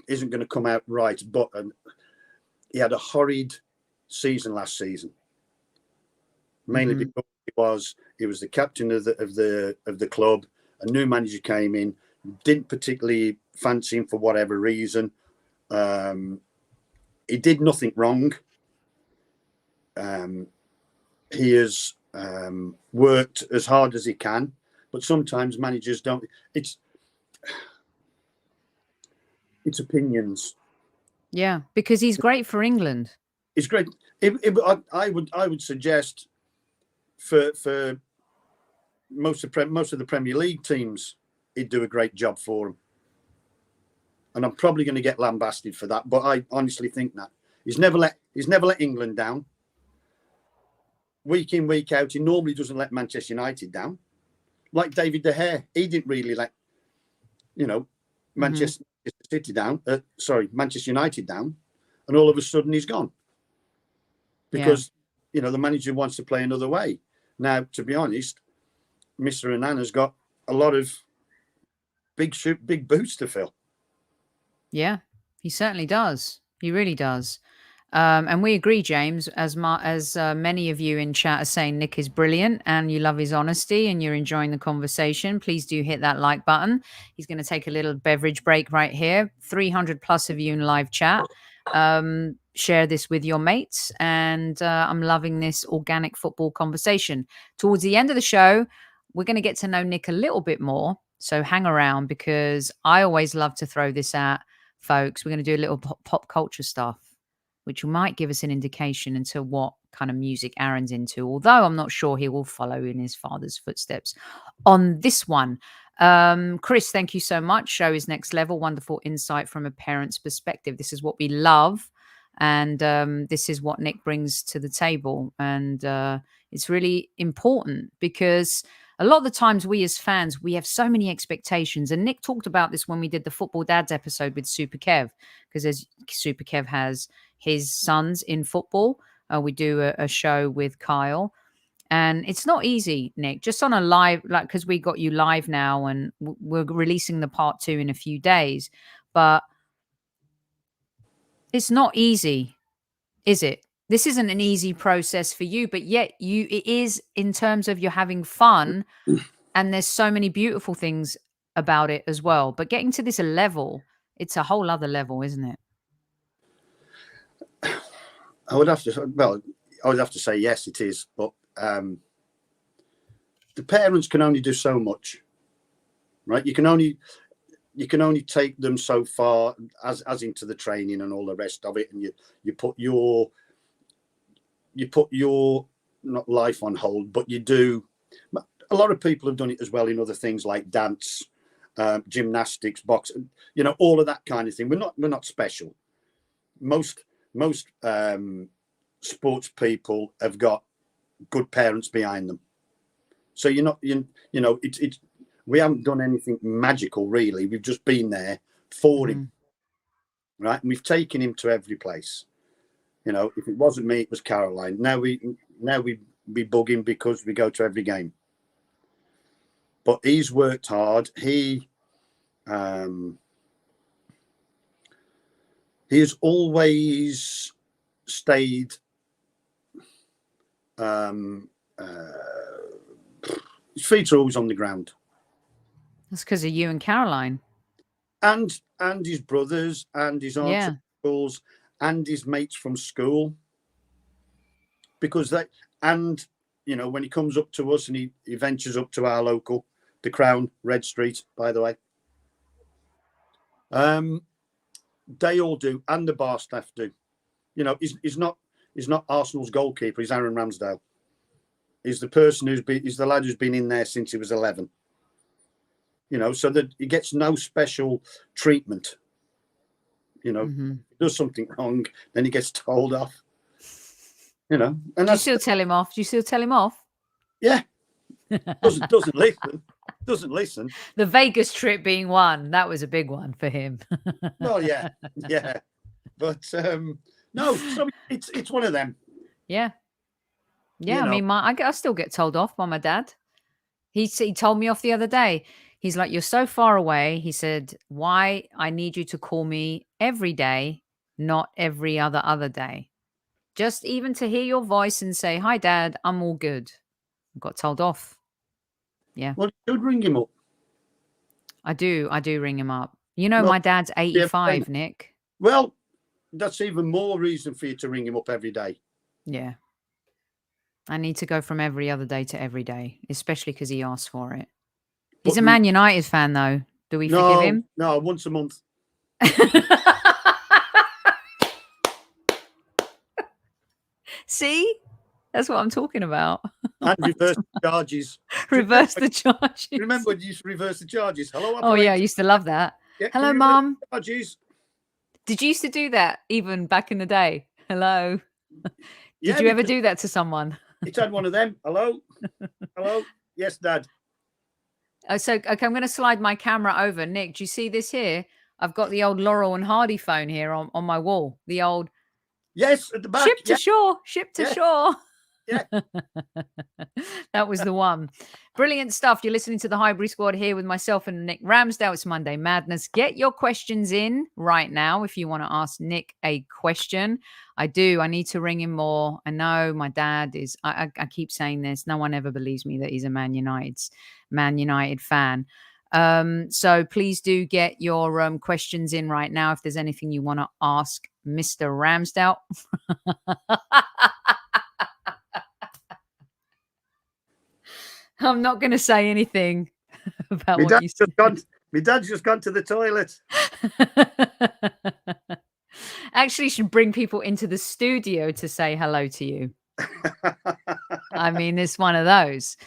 isn't going to come out right, but he had a horrid season last season, mainly because he was the captain of the club. A new manager came in, didn't particularly fancy him for whatever reason. He did nothing wrong. He has worked as hard as he can, but sometimes managers don't. It's opinions. Yeah, because he's great for England. He's great. I would suggest for most of the Premier League teams, he'd do a great job for them. And I'm probably going to get lambasted for that, but I honestly think that he's never let England down. Week in, week out, he normally doesn't let Manchester United down. Like David De Gea, he didn't really let Manchester City down. Manchester United down, and all of a sudden he's gone because the manager wants to play another way. Now, to be honest, Mr. Anana's got a lot of big boots to fill. Yeah, he certainly does. He really does. And we agree, James, as many of you in chat are saying Nick is brilliant and you love his honesty and you're enjoying the conversation. Please do hit that like button. He's going to take a little beverage break right here. 300 plus of you in live chat. Share this with your mates. And I'm loving this organic football conversation. Towards the end of the show, we're going to get to know Nick a little bit more. So hang around because I always love to throw this at folks. We're going to do a little pop culture stuff, which might give us an indication into what kind of music Aaron's into, although I'm not sure he will follow in his father's footsteps on this one. Chris, thank you so much. Show is next level. Wonderful insight from a parent's perspective. This is what we love. And this is what Nick brings to the table. And it's really important because a lot of the times we as fans, we have so many expectations. And Nick talked about this when we did the Football Dads episode with Super Kev, because as Super Kev has his sons in football, we do a show with Kyle. And it's not easy, Nick, just on a live, because we got you live now and we're releasing the part 2 in a few days. But it's not easy, is it? This isn't an easy process for you, but yet it is in terms of you're having fun and there's so many beautiful things about it as well. But getting to this level, it's a whole other level, isn't it? I would have to say yes, it is. But the parents can only do so much, right? You can only take them so far as into the training and all the rest of it, and you put your not life on hold, but you do. A lot of people have done it as well in other things like dance, gymnastics, boxing, all of that kind of thing. We're not special. Most sports people have got good parents behind them, so we haven't done anything magical really. We've just been there for him, right? And we've taken him to every place. You know, if it wasn't me, it was Caroline. Now we bug him because we go to every game. But he's worked hard. He has always stayed. His feet are always on the ground. That's because of you and Caroline. And his brothers and his aunts and uncles and his mates from school. Because and you know, when he comes up to us and he ventures up to our local, the Crown, Red Street, by the way. They all do, and the bar staff do. You know, he's not Arsenal's goalkeeper, he's Aaron Ramsdale. He's the person he's the lad who's been in there since he was 11. You know, so that he gets no special treatment. You know, if he does something wrong, then he gets told off. You know, and do you still tell him off? Do you still tell him off? Yeah, doesn't listen. Doesn't listen. The Vegas trip being one, that was a big one for him. Well, yeah, but no, so it's one of them. Yeah. I mean, I still get told off by my dad. He told me off the other day. He's like, "You're so far away." He said, "Why I need you to call me every day, not every other day. Just even to hear your voice and say, 'Hi, Dad, I'm all good.'" Got told off. Yeah. Well, you should ring him up. I do ring him up. You know, my dad's 85, Nick. Well, that's even more reason for you to ring him up every day. Yeah. I need to go from every other day to every day, especially because he asked for it. He's a Man United fan, though. Do we forgive him? No, once a month. See? That's what I'm talking about. And reverse the charges. Reverse the charges. Remember when you used to reverse the charges? Hello, operator. Oh, yeah, I used to love that. Yeah, hello, Mum. Charges. Did you used to do that even back in the day? Hello. Did you ever do that to someone? It's had one of them. Hello? Hello? Yes, Dad. So, okay, I'm going to slide my camera over. Nick, do you see this here? I've got the old Laurel and Hardy phone here on my wall. The old... Yes, at the back. Ship to shore. Ship to shore. Yeah. That was the one. Brilliant stuff. You're listening to the Highbury Squad here with myself and Nick Ramsdale. It's Monday Madness. Get your questions in right now if you want to ask Nick a question. I need to ring him more. I know my dad is, I keep saying this. No one ever believes me that he's a Man United fan. So please do get your questions in right now if there's anything you want to ask Mr. Ramsdale. I'm not going to say anything about what you said. My dad's just gone to the toilet. Actually, should bring people into the studio to say hello to you. I mean, it's one of those.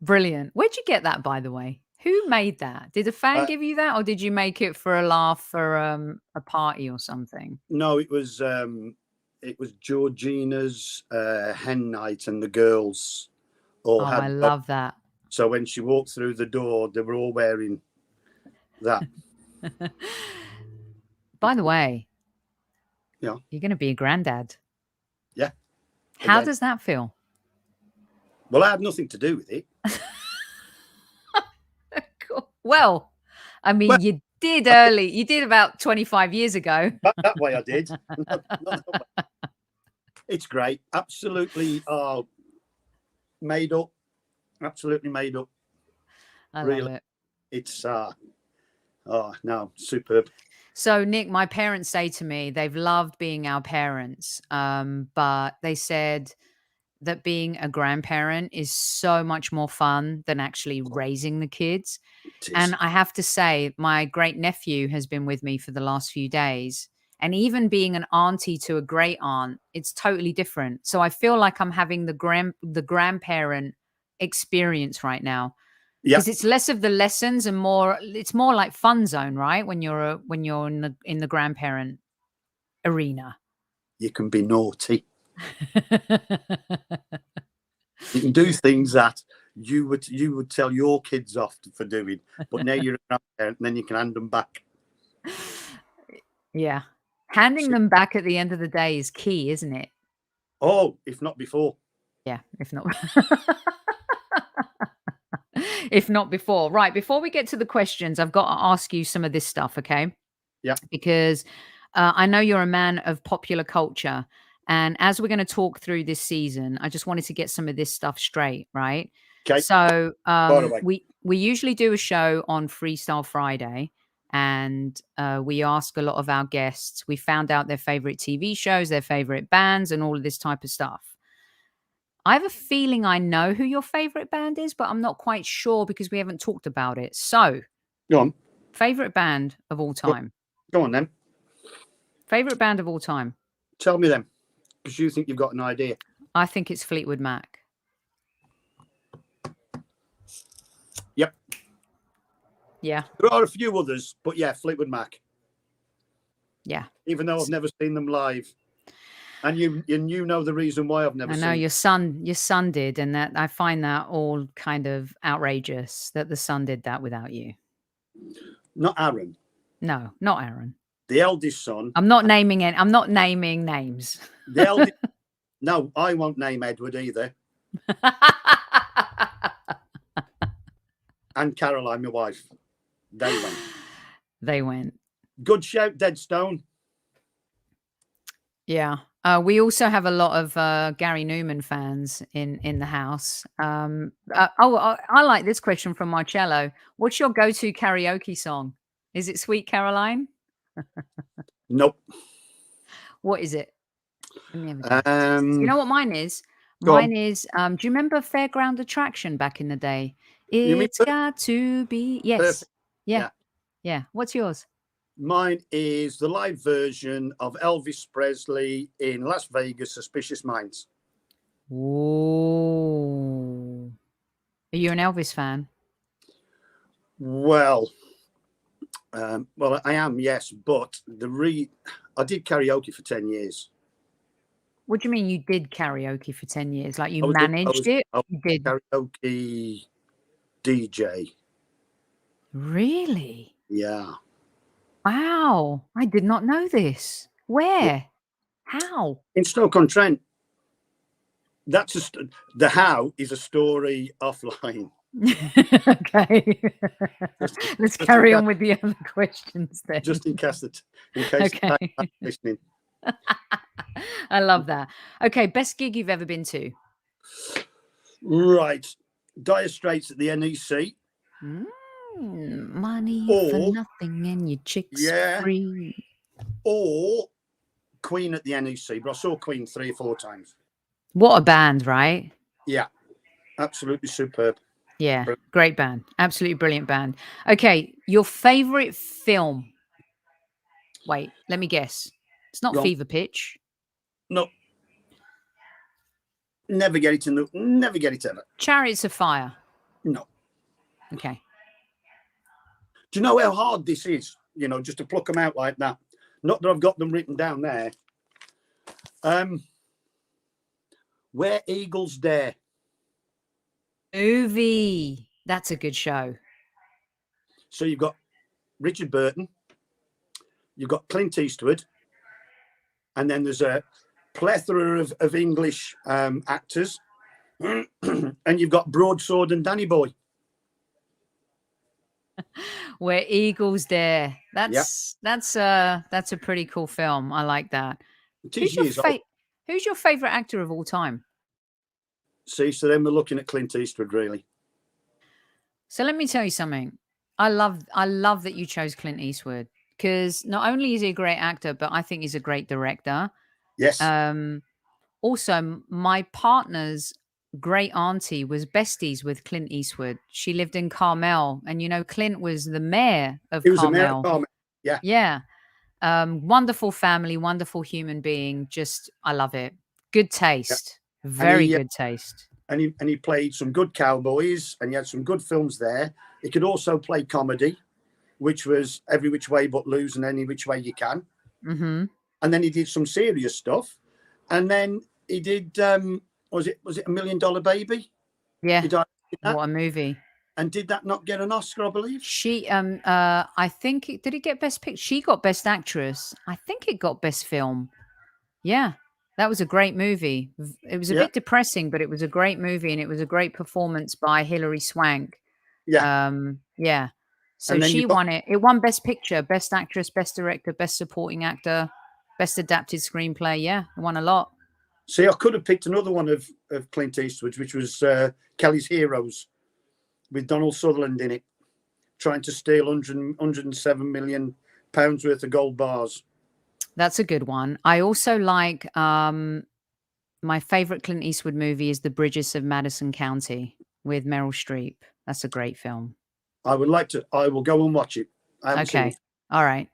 Brilliant. Where'd you get that, by the way? Who made that? Did a fan give you that, or did you make it for a laugh for a party or something? No, it was Georgina's hen night, and the girls all had. I love that. So when she walked through the door, they were all wearing that. By the way, yeah, you're going to be a granddad. Yeah. How does that feel? Well, I have nothing to do with it. Cool. Well, I mean, you did early. You did about 25 years ago. That way I did. It's great. Absolutely made up. Absolutely made up. I love it. It's no, superb. So, Nick, my parents say to me they've loved being our parents, but they said that being a grandparent is so much more fun than actually raising the kids. And I have to say, my great nephew has been with me for the last few days. And even being an auntie to a great aunt, it's totally different. So I feel like I'm having the grandparent experience right now. Because it's less of the lessons and it's more like fun zone, right? When you're in the grandparent arena. You can be naughty. You can do things that you would tell your kids off for doing, but now you're a grandparent, and then you can hand them back. Yeah. Handing them back at the end of the day is key, isn't it? Oh, if not before. Yeah, if not. If not before. Right, before we get to the questions, I've got to ask you some of this stuff, okay? Yeah. Because I know you're a man of popular culture. And as we're going to talk through this season, I just wanted to get some of this stuff straight, right? Okay. So By the way. we usually do a show on Freestyle Friday, and we ask a lot of our guests. We found out their favorite TV shows, their favorite bands, and all of this type of stuff. I have a feeling I know who your favorite band is, but I'm not quite sure because we haven't talked about it. So, Go on. favorite band of all time. Go on then. Favorite band of all time. Tell me then, because you think you've got an idea. I think it's Fleetwood Mac. Yep. Yeah. There are a few others, but yeah, Fleetwood Mac. Yeah. Even though I've never seen them live. And you know the reason why I've never seen them. Your son did, and that I find that all kind of outrageous that the son did that without you. Not Aaron. No, not Aaron. The eldest son. I'm not naming it. I'm not naming names. The eldest. No, I won't name Edward either. And Caroline, my wife. They went. They went. Good shout, Dead Stone. Yeah. We also have a lot of Gary Newman fans in the house. I like this question from Marcello. What's your go-to karaoke song? Is it Sweet Caroline? Nope. What is it? Let me have a guess. You know what mine is? Go Mine on. is, do you remember Fairground Attraction back in the day? You mean It's got to be. Yes. Perfect. Yeah. Yeah. What's yours? Mine is the live version of Elvis Presley in Las Vegas, Suspicious Minds. Ooh. Are you an Elvis fan? Well, I am, yes, but I did karaoke for 10 years. What do you mean you did karaoke for 10 years? Like you I was it? a You did. karaoke DJ. Really? Yeah. Wow. I did not know this. Where? How? In Stoke-on-Trent. That's the how is a story offline. Okay. Let's carry on with the other questions then. Just in case Okay. I'm listening. I love that. Okay, best gig you've ever been to? Right. Dire Straits at the NEC. Money for nothing and your chicks free. Or Queen at the NEC. But I saw Queen 3 or 4 times. What a band, right? Yeah. Absolutely superb. Yeah, great band. Absolutely brilliant band. Okay, your favorite film? Wait, let me guess. It's not Fever Pitch. No. Never get it ever. Chariots of Fire. No. Okay. Do you know how hard this is? You know, just to pluck them out like that. Not that I've got them written down there. Where Eagles Dare. Movie. That's a good show. So you've got Richard Burton. You've got Clint Eastwood. And then there's a plethora of English actors. And you've got Broadsword and Danny Boy. Where Eagles Dare. That's a pretty cool film. I like that. Who's your favorite actor of all time? See, so then we're looking at Clint Eastwood, really. So let me tell you something. I love that you chose Clint Eastwood, because not only is he a great actor, but I think he's a great director. Yes. Also, my partner's great auntie was besties with Clint Eastwood. She lived in Carmel, and you know, Clint was the mayor of Carmel. He was the mayor of Carmel. Yeah. Yeah. Wonderful family, wonderful human being. Just, I love it. Good taste. Yeah. Very good taste. And he played some good cowboys, and he had some good films there. He could also play comedy, which was Every Which Way But Loose and Any Which Way You Can. Mm-hmm. And then he did some serious stuff. And then he did, was it $1 Million Baby? Yeah. What a movie. And did that not get an Oscar, I believe? She, I think, did it get Best Picture? She got Best Actress. I think it got Best Film. Yeah, that was a great movie. It was a Yeah. bit depressing, but it was a great movie, and it was a great performance by Hilary Swank. Yeah. Yeah. So And then she you've got, won it. It won Best Picture, Best Actress, Best Director, Best Supporting Actor, Best Adapted Screenplay. Yeah, it won a lot. see, I could have picked another one of Clint Eastwood's, which was Kelly's Heroes, with Donald Sutherland in it, trying to steal 107 million pounds worth of gold bars. That's a good one. I also like my favorite Clint Eastwood movie is The Bridges of Madison County with Meryl Streep. That's a great film. I will go and watch it. I haven't seen Okay. it. All right.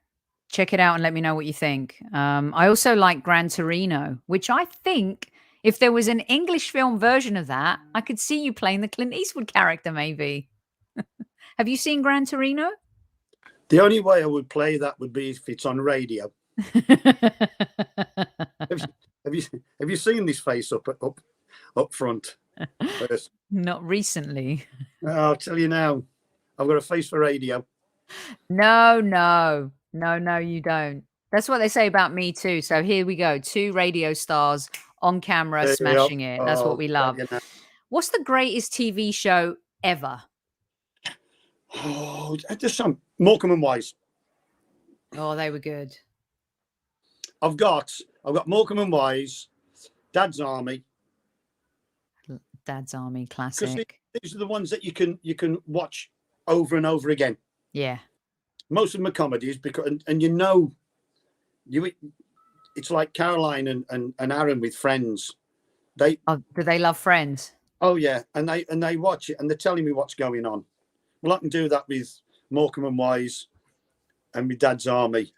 Check it out and let me know what you think. I also like Gran Torino, which I think if there was an English film version of that, I could see you playing the Clint Eastwood character maybe. Have you seen Gran Torino? The only way I would play that would be if it's on radio. Have you seen this face up front? Not recently. I'll tell you now. I've got a face for radio. No, you don't. That's what they say about me too. So here we go. 2 radio stars on camera smashing it. That's what we love. What's the greatest TV show ever? Oh, just some Morecambe and Wise. Oh, they were good. I've got Morecambe and Wise, Dad's Army. Dad's Army, classic. These are the ones that you can watch over and over again. Yeah. Most of them are comedies because, and it's like Caroline and Aaron with Friends. Do they love Friends? Oh yeah, and they watch it and they're telling me what's going on. Well, I can do that with Morecambe and Wise and with Dad's Army.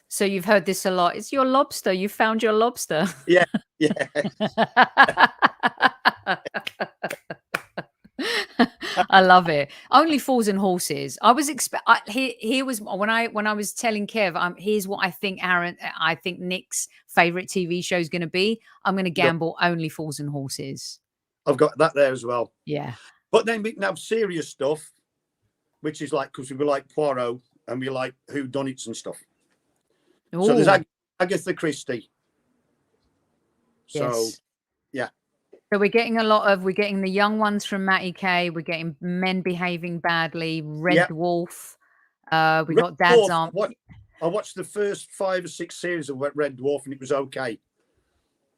So you've heard this a lot. It's your lobster. You found your lobster. Yeah. I love it. Only Fools and Horses. I was here was when I was telling Kev, here's what I think Nick's favorite TV show is going to be. I'm going to gamble Only Fools and Horses. I've got that there as well. Yeah. But then we can have serious stuff, which is like, because we like Poirot and we like whodunits and stuff. Ooh. So there's Agatha Christie. So, yes. Yeah. So we're getting the young ones from Matty K. We're getting Men Behaving Badly, Red Dwarf. We got Dad's Army. I watched the first 5 or 6 series of Red Dwarf and it was okay.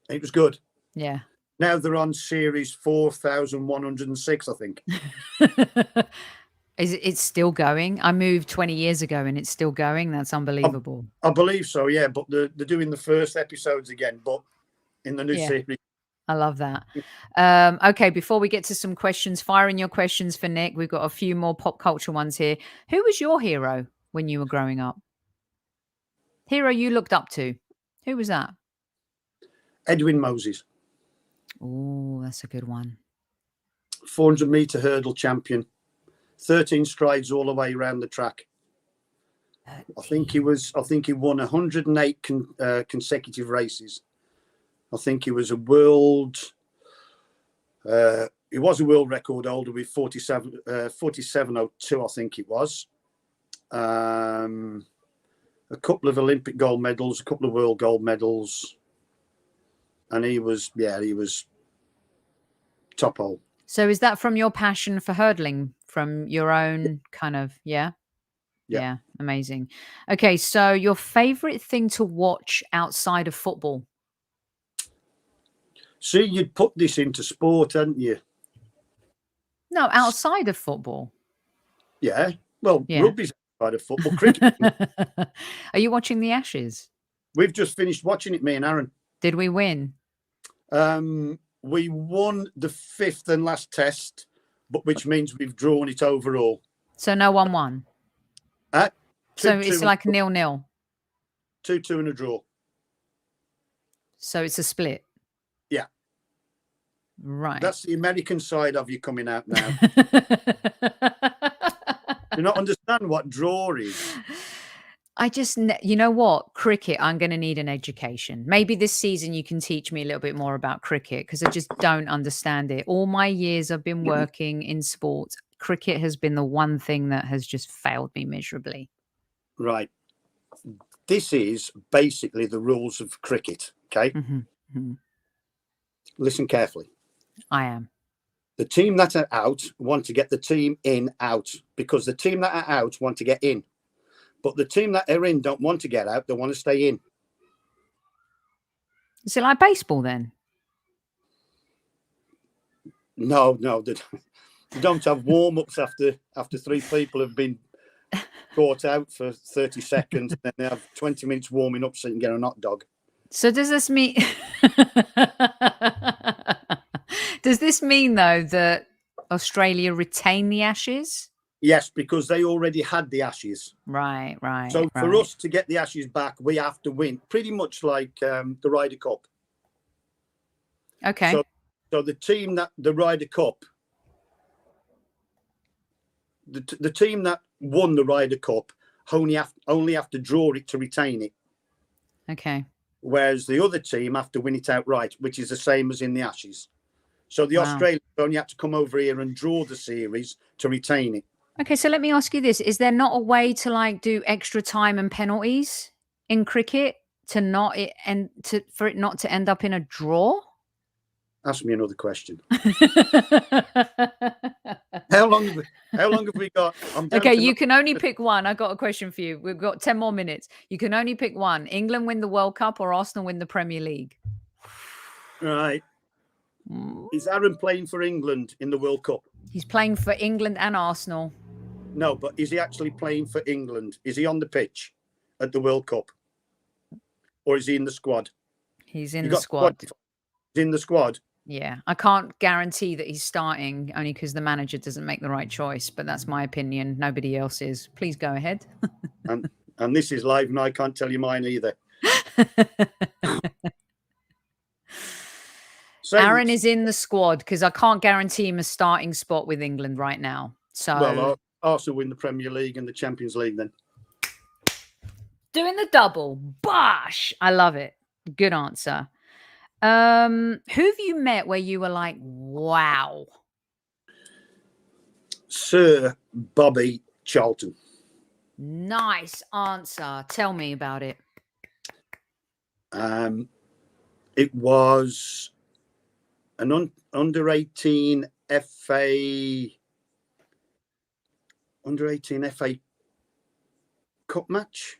It was good. Yeah. Now they're on series 4106, I think. It's still going? I moved 20 years ago and it's still going. That's unbelievable. I believe so, yeah. But they're doing the first episodes again, but in the new series. I love that. Okay, before we get to some questions, fire in your questions for Nick. We've got a few more pop culture ones here. Who was your hero when you were growing up? Hero you looked up to? Who was that? Edwin Moses. Oh, that's a good one. 400-meter hurdle champion. 13 strides all the way around the track. 13. I think he won 108 consecutive races. I think he was a world record holder with 47.02, I think it was. A couple of Olympic gold medals, a couple of world gold medals. And he was top hole. So is that from your passion for hurdling, from your own kind of, yeah, amazing. Okay, so your favorite thing to watch outside of football? See, you'd put this into sport, hadn't you? No, outside of football. Yeah. Well, rugby's outside of football. Cricket. Are you watching the Ashes? We've just finished watching it, me and Aaron. Did we win? We won the 5th and last test, but which means we've drawn it overall. So no one won? So it's like 0-0? 2-2 and a draw. So it's a split? Yeah. Right. That's the American side of you coming out now. Do you not understand what draw is? You know what? Cricket, I'm going to need an education. Maybe this season you can teach me a little bit more about cricket because I just don't understand it. All my years I've been working in sports. cricket has been the one thing that has just failed me miserably. Right. This is basically the rules of cricket. Okay. Listen carefully. I am. The team that are out want to get the team in out, because the team that are out want to get in. But the team that are in don't want to get out. They want to stay in. Is it like baseball then? No. They don't have warm-ups after 3 people have been caught out for 30 seconds. And then they have 20 minutes warming up so you can get a hot dog. So does this mean... Does this mean, though, that Australia retain the Ashes? Yes, because they already had the Ashes. Right. So for us to get the Ashes back, we have to win, pretty much like the Ryder Cup. Okay. So the team that the Ryder Cup, the team that won the Ryder Cup only have to draw it to retain it. Okay. Whereas the other team have to win it outright, which is the same as in the Ashes. So the Australians only have to come over here and draw the series to retain it. Okay, so let me ask you this. Is there not a way to like do extra time and penalties in cricket for it not to end up in a draw? Ask me another question. How long have we got? Okay, you can only pick one. I got a question for you. We've got 10 more minutes. You can only pick one. England win the World Cup or Arsenal win the Premier League? Right. Is Aaron playing for England in the World Cup? He's playing for England and Arsenal. No, but is he actually playing for England? Is he on the pitch at the World Cup? Or is he in the squad? He's in the squad. He's in the squad? Yeah. I can't guarantee that he's starting only because the manager doesn't make the right choice, but that's my opinion. Nobody else is. Please go ahead. and this is live and I can't tell you mine either. Aaron is in the squad because I can't guarantee him a starting spot with England right now. So, well, Arsenal win the Premier League and the Champions League then. Doing the double. Bosh! I love it. Good answer. Who have you met where you were like, wow? Sir Bobby Charlton. Nice answer. Tell me about it. It was an under-18 FA Cup match.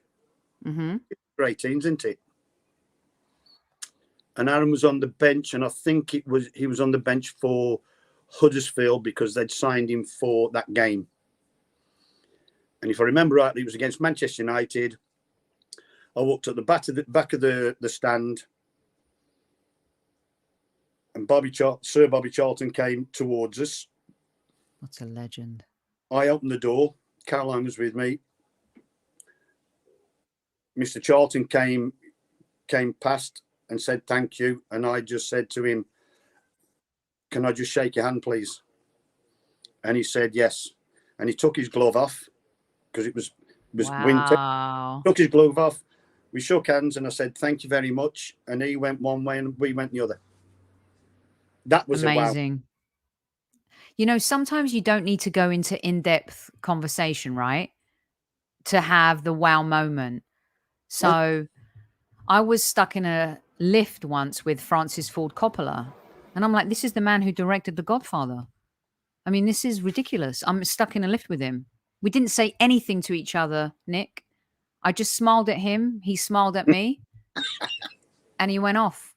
Mm-hmm. For 18s, isn't it? And Aaron was on the bench, and I think he was on the bench for Huddersfield because they'd signed him for that game. And if I remember rightly, it was against Manchester United. I walked at the back of the stand, and Sir Bobby Charlton came towards us. What's a legend? I opened the door. Caroline was with me. Mr. Charlton came past and said thank you, and I just said to him, "Can I just shake your hand, please?" And he said yes. And he took his glove off because it was winter. Took his glove off. We shook hands, and I said thank you very much. And he went one way, and we went the other. That was amazing. A wow. You know, sometimes you don't need to go into in-depth conversation, right, to have the wow moment. So I was stuck in a lift once with Francis Ford Coppola, and I'm like, this is the man who directed The Godfather. I mean, this is ridiculous. I'm stuck in a lift with him. We didn't say anything to each other, Nick. I just smiled at him. He smiled at me, and he went off.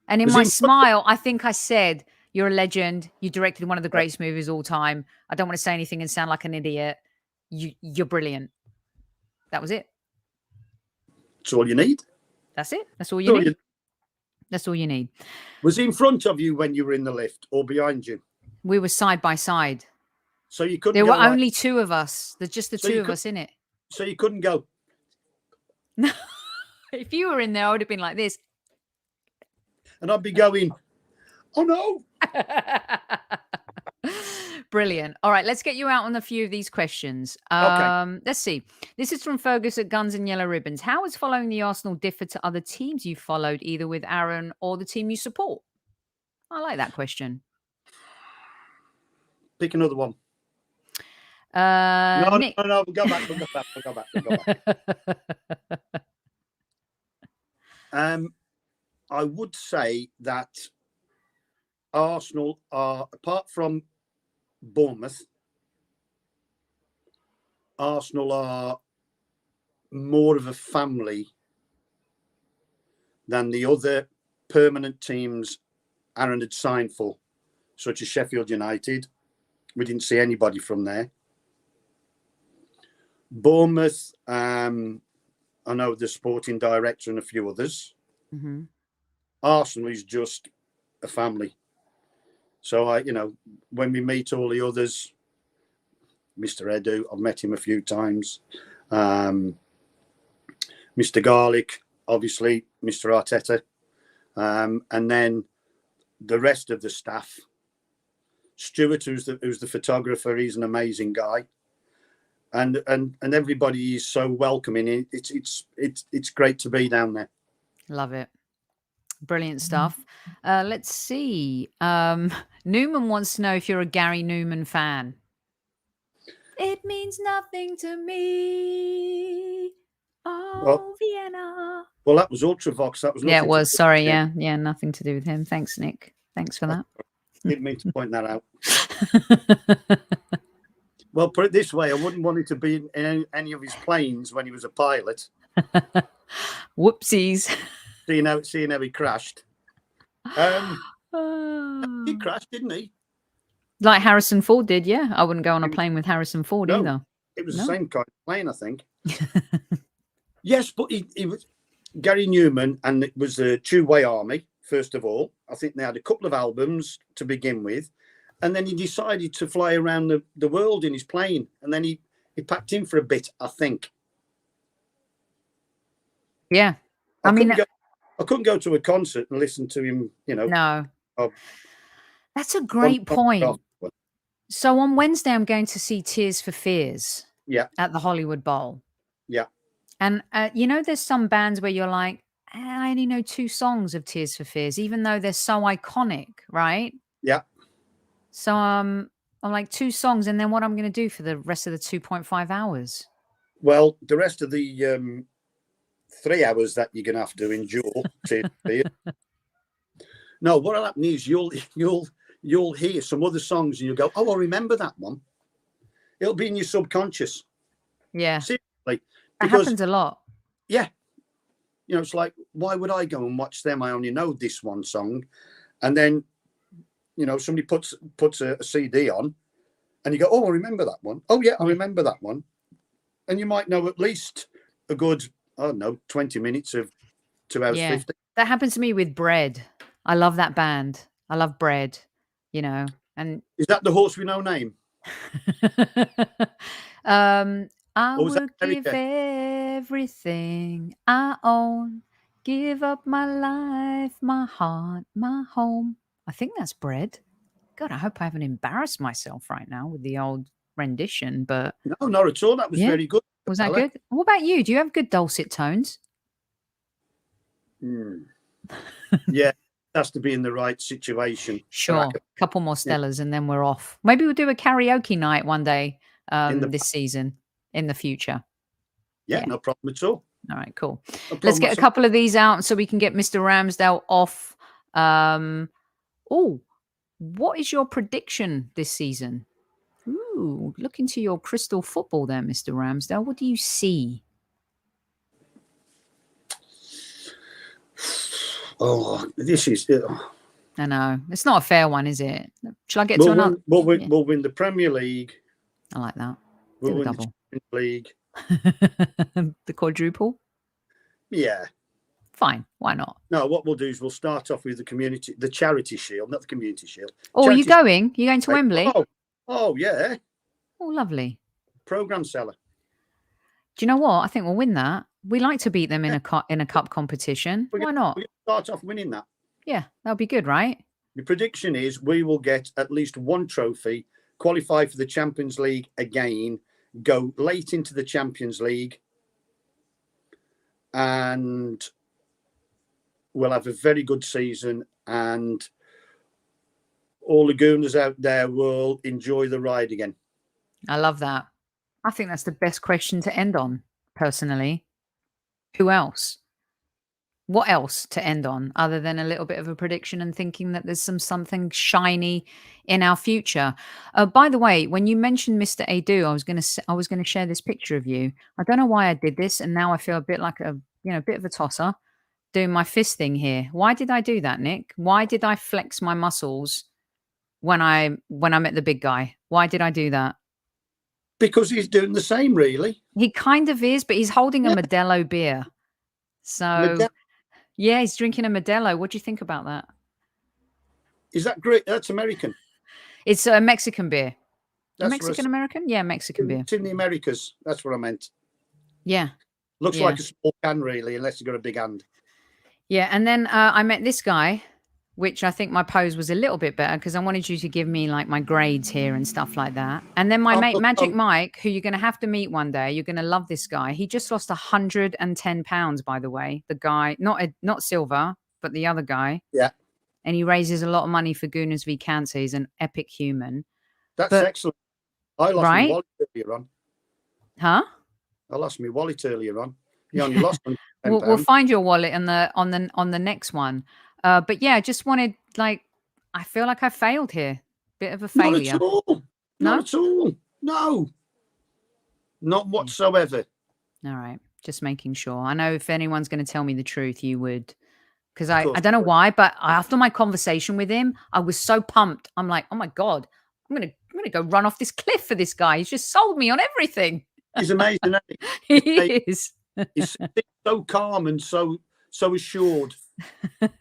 And in my smile, I think I said, "You're a legend. You directed one of the greatest movies of all time. I don't want to say anything and sound like an idiot. You're brilliant." That was it. That's all you need. That's it. That's all you need. That's all you need. Was he in front of you when you were in the lift or behind you? We were side by side. So you couldn't. There were only two of us. There's just the two of us in it. So you couldn't go. No. If you were in there, I would have been like this. And I'd be going, "Oh no." Brilliant. All right, let's get you out on a few of these questions. Okay. Let's see. This is from Fergus at Guns and Yellow Ribbons. How has following the Arsenal differed to other teams you've followed, either with Aaron or the team you support? I like that question. Pick another one. No, Nick. no. We'll go back. We'll go back. I would say that Arsenal are, apart from Bournemouth, Arsenal are more of a family than the other permanent teams Aaron had signed for, such as Sheffield United. We didn't see anybody from there. Bournemouth, I know the sporting director and a few others. Mm-hmm. Arsenal is just a family. So when we meet all the others, Mr. Edu, I've met him a few times. Mr. Garlic, obviously, Mr. Arteta, and then the rest of the staff. Stuart, who's the photographer, he's an amazing guy, and everybody is so welcoming. It's great to be down there. Love it. Brilliant stuff. Let's see. Newman wants to know if you're a Gary Newman fan. It means nothing to me. Oh, Vienna. Well, that was Ultravox. That was nothing. Yeah, it was. Sorry. Yeah, nothing to do with him. Thanks, Nick. Thanks for that. Didn't mean to point that out. Well, put it this way, I wouldn't want it to be in any of his planes when he was a pilot. Whoopsies. Seeing how he crashed. He crashed, didn't he? Like Harrison Ford did, yeah. I wouldn't go on a plane with Harrison Ford either. It was the same kind of plane, I think. Yes, but he was Gary Newman, and it was the two-way army, first of all. I think they had a couple of albums to begin with. And then he decided to fly around the world in his plane. And then he packed in for a bit, I think. Yeah. I couldn't go to a concert and listen to him, No. That's a great point. So on Wednesday, I'm going to see Tears for Fears. Yeah. At the Hollywood Bowl. Yeah. And, there's some bands where you're like, I only know 2 songs of Tears for Fears, even though they're so iconic, right? Yeah. So I'm like 2 songs, and then what I'm going to do for the rest of the 2.5 hours? Well, the rest of the 3 hours that you're going to have to endure. No, what'll happen is you'll hear some other songs and you'll go, oh, I remember that one. It'll be in your subconscious. Yeah. Seriously. That happens a lot. Yeah. It's like, why would I go and watch them? I only know this one song. And then, somebody puts a CD on and you go, oh, I remember that one. Oh, yeah, I remember that one. And you might know at least a good, I don't know, 20 minutes of 2 hours 50. That happens to me with Bread. I love that band. I love Bread, and is that the horse with no name? I would give everything I own, give up my life, my heart, my home. I think that's Bread. God, I hope I haven't embarrassed myself right now with the old rendition, but no, not at all. That was very good. Was that good? What about you? Do you have good dulcet tones? Yeah, it has to be in the right situation. Sure. A couple more Stellas and then we're off. Maybe we'll do a karaoke night one day this season, in the future. Yeah, no problem at all. All right, cool. Let's get a couple of these out so we can get Mr. Ramsdale off. What is your prediction this season? Ooh, look into your crystal football there, Mr. Ramsdale. What do you see? Oh, this is... I know. It's not a fair one, is it? Shall I get to another? We'll win the Premier League. I like that. We'll win double. the Champions League. The quadruple? Yeah. Fine. Why not? No, what we'll do is we'll start off with the Charity Shield, not the Community Shield. Oh, are you going? You're going to Wembley? Oh, yeah. Oh, lovely. Programme seller. Do you know what? I think we'll win that. We like to beat them in a cup competition. Why not? We'll start off winning that. Yeah, that'll be good, right? The prediction is we will get at least one trophy, qualify for the Champions League again, go late into the Champions League, and we'll have a very good season, and all the Gooners out there will enjoy the ride again. I love that. I think that's the best question to end on, personally. Who else? What else to end on other than a little bit of a prediction and thinking that there's something shiny in our future? By the way, when you mentioned Mr. Adu, I was gonna share this picture of you. I don't know why I did this, and now I feel a bit like a bit of a tosser doing my fist thing here. Why did I do that, Nick? Why did I flex my muscles when I met the big guy? Why did I do that? Because he's doing the same, really. He kind of is, but he's holding a Modelo beer. So yeah, he's drinking a Modelo. What do you think about that? Is that great? That's American. It's a Mexican beer. That's Mexican American? Yeah, Mexican beer. It's in the Americas. That's what I meant. Yeah. Looks like a small can, really, unless you've got a big hand. Yeah, and then I met this guy, which I think my pose was a little bit better because I wanted you to give me like my grades here and stuff like that. And then my mate Magic Mike, who you're going to have to meet one day, you're going to love this guy. He just lost 110 pounds, by the way. The guy, not Silver, but the other guy. Yeah. And he raises a lot of money for Gooners v Cancer. He's an epic human. That's excellent. I lost my wallet earlier on. Huh? I lost my wallet earlier on. You only lost £10. We'll find your wallet on the next one. But yeah, I just wanted, like, I feel like I failed here. Bit of a failure. Not at all. Not at all. No. Not whatsoever. All right. Just making sure. I know if anyone's going to tell me the truth, you would. Because I don't know why, but after my conversation with him, I was so pumped. I'm like, oh my God, I'm gonna go run off this cliff for this guy. He's just sold me on everything. He's amazing, isn't he? He is. He's so calm and so assured.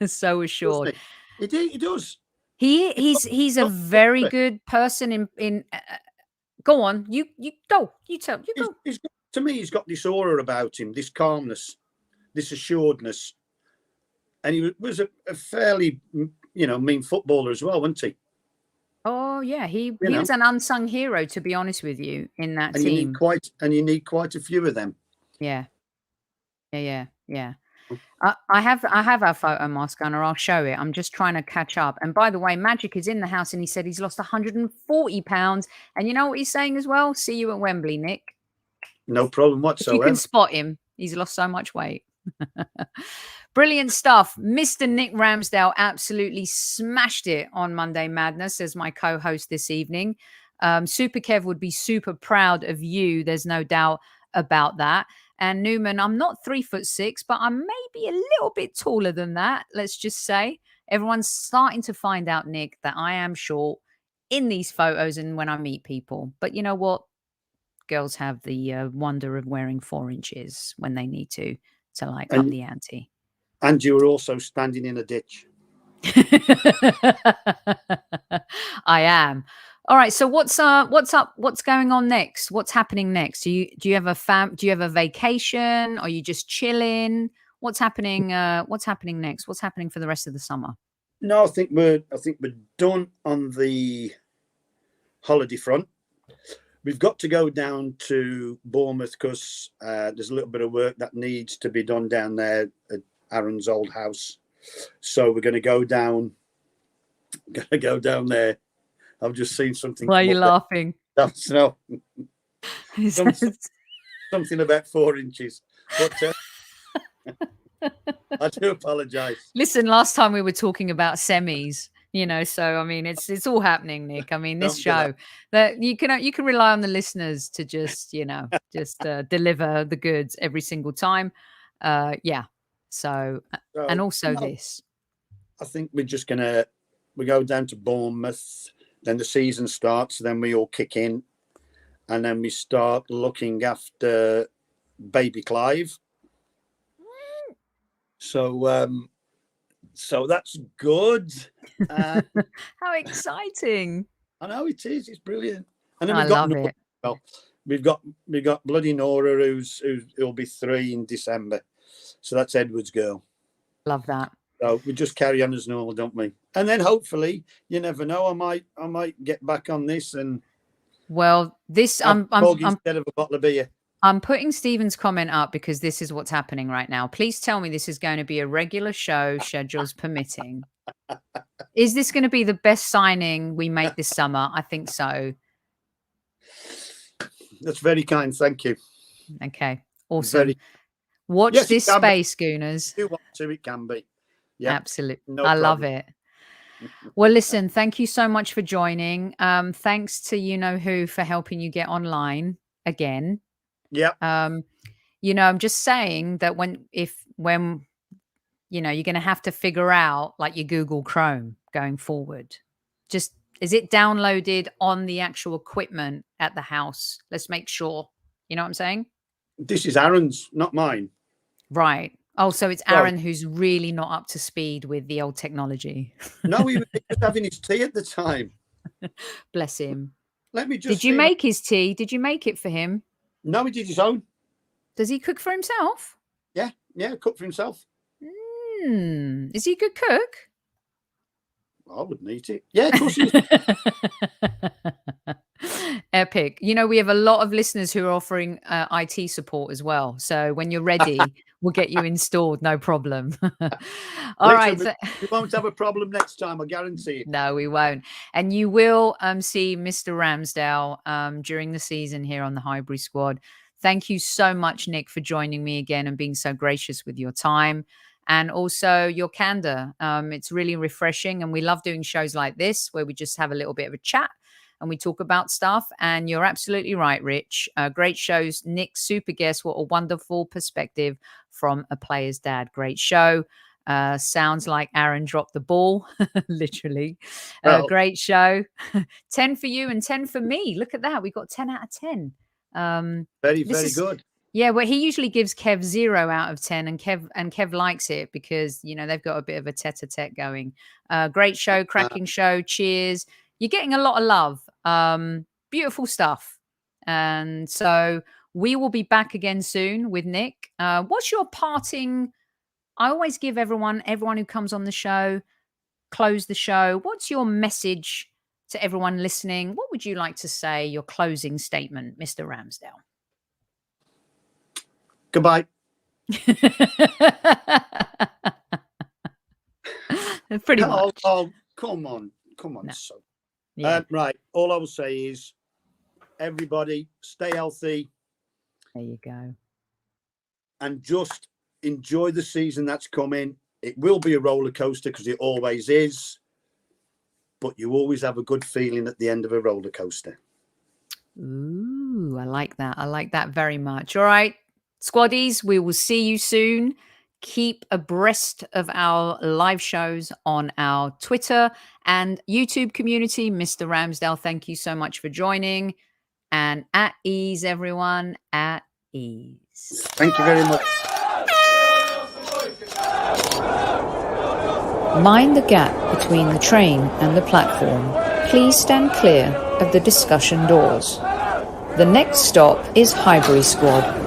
So assured. He does. He's a very good person in go on. You go. You tell. You go. To me, he's got this aura about him, this calmness, this assuredness. And he was a fairly, mean footballer as well, wasn't he? Oh yeah, he was an unsung hero, to be honest with you, in that team. You need quite a few of them. Yeah. I have our photo, Gunner. I'll show it. I'm just trying to catch up. And by the way, Magic is in the house, and he said he's lost 140 pounds. And you know what he's saying as well? See you at Wembley, Nick. No problem whatsoever. If you can spot him, he's lost so much weight. Brilliant stuff. Mr. Nick Ramsdale absolutely smashed it on Monday Madness as my co-host this evening. Super Kev would be super proud of you. There's no doubt about that. And Newman, I'm not 3'6", but I'm maybe a little bit taller than that. Let's just say everyone's starting to find out, Nick, that I am short in these photos and when I meet people. But you know what? Girls have the wonder of wearing 4 inches when they need to like up the ante. And you were also standing in a ditch. I am. All right. So what's up? What's going on next? What's happening next? Do you have a vacation? Or are you just chilling? What's happening? What's happening next? What's happening for the rest of the summer? No, I think we're done on the holiday front. We've got to go down to Bournemouth because there's a little bit of work that needs to be done down there at Aaron's old house. So we're going to go down. There. I've just seen something. Why are you laughing? That's no. Something about 4 inches. But I do apologise. Listen, last time we were talking about semis. So I mean, it's all happening, Nick. I mean, this show that you can rely on the listeners to just deliver the goods every single time. Yeah. So and also this. I think we go down to Bournemouth, then the season starts, then we all kick in, and then we start looking after baby Clive. So that's good. How exciting! I know it is. It's brilliant. And then I love it. Well, we've got bloody Nora who'll be 3 in December. So that's Edward's girl. Love that. So we just carry on as normal, don't we? And then hopefully, you never know, I might get back on this and. Well, this I'm instead of a bottle of beer. I'm putting Stephen's comment up because this is what's happening right now. Please tell me this is going to be a regular show, schedules permitting. Is this going to be the best signing we make this summer? I think so. That's very kind. Thank you. Okay, awesome. Very... Watch Yes, this space, Gooners. If you want to, it can be. Yeah, absolutely. No I problem. love it. Well, listen, thank you so much for joining. Thanks to you know who for helping you get online again. Yeah. You know, I'm just saying that when you know, you're going to have to figure out like your Google Chrome going forward. Just, is it downloaded on the actual equipment at the house? Let's make sure. You know what I'm saying? This is Aaron's, not mine. Right. Oh, so it's Aaron who's really not up to speed with the old technology. No, he was just having his tea at the time. Bless him. Let me just. Did you make his tea? Did you make it for him? No, he did his own. Does he cook for himself? Yeah, cook for himself. Is he a good cook? I wouldn't eat it. Yeah, of course he is. Epic. You know, we have a lot of listeners who are offering IT support as well. So when you're ready, we'll get you installed. No problem. All right. We won't have a problem next time. I guarantee it. No, we won't. And you will see Mr. Ramsdale during the season here on the Highbury Squad. Thank you so much, Nick, for joining me again and being so gracious with your time and also your candor. It's really refreshing. And we love doing shows like this where we just have a little bit of a chat and we talk about stuff. And you're absolutely right, Rich. Great shows. Nick, super guest. What a wonderful perspective from a player's dad. Great show. Sounds like Aaron dropped the ball, literally. Well, great show. 10 for you and 10 for me. Look at that. We got 10 out of 10. Very good. Yeah, well, he usually gives Kev 0 out of 10, and Kev likes it because, you know, they've got a bit of a tete-a-tete going. Great show, cracking show. Cheers. You're getting a lot of love. Beautiful stuff. And so we will be back again soon with Nick. What's your parting? I always give everyone who comes on the show, close the show. What's your message to everyone listening? What would you like to say, your closing statement, Mr. Ramsdale? Goodbye. Pretty much. Oh, come on. No. So, yeah. Right. All I will say is, everybody stay healthy. There you go. And just enjoy the season that's coming. It will be a roller coaster because it always is. But you always have a good feeling at the end of a roller coaster. Ooh, I like that. I like that very much. All right, squaddies, we will see you soon. Keep abreast of our live shows on our Twitter and YouTube community. Mr. Ramsdale, thank you so much for joining. And at ease, everyone, at ease. Thank you very much. Mind the gap between the train and the platform. Please stand clear of the discussion doors. The next stop is Highbury Squad.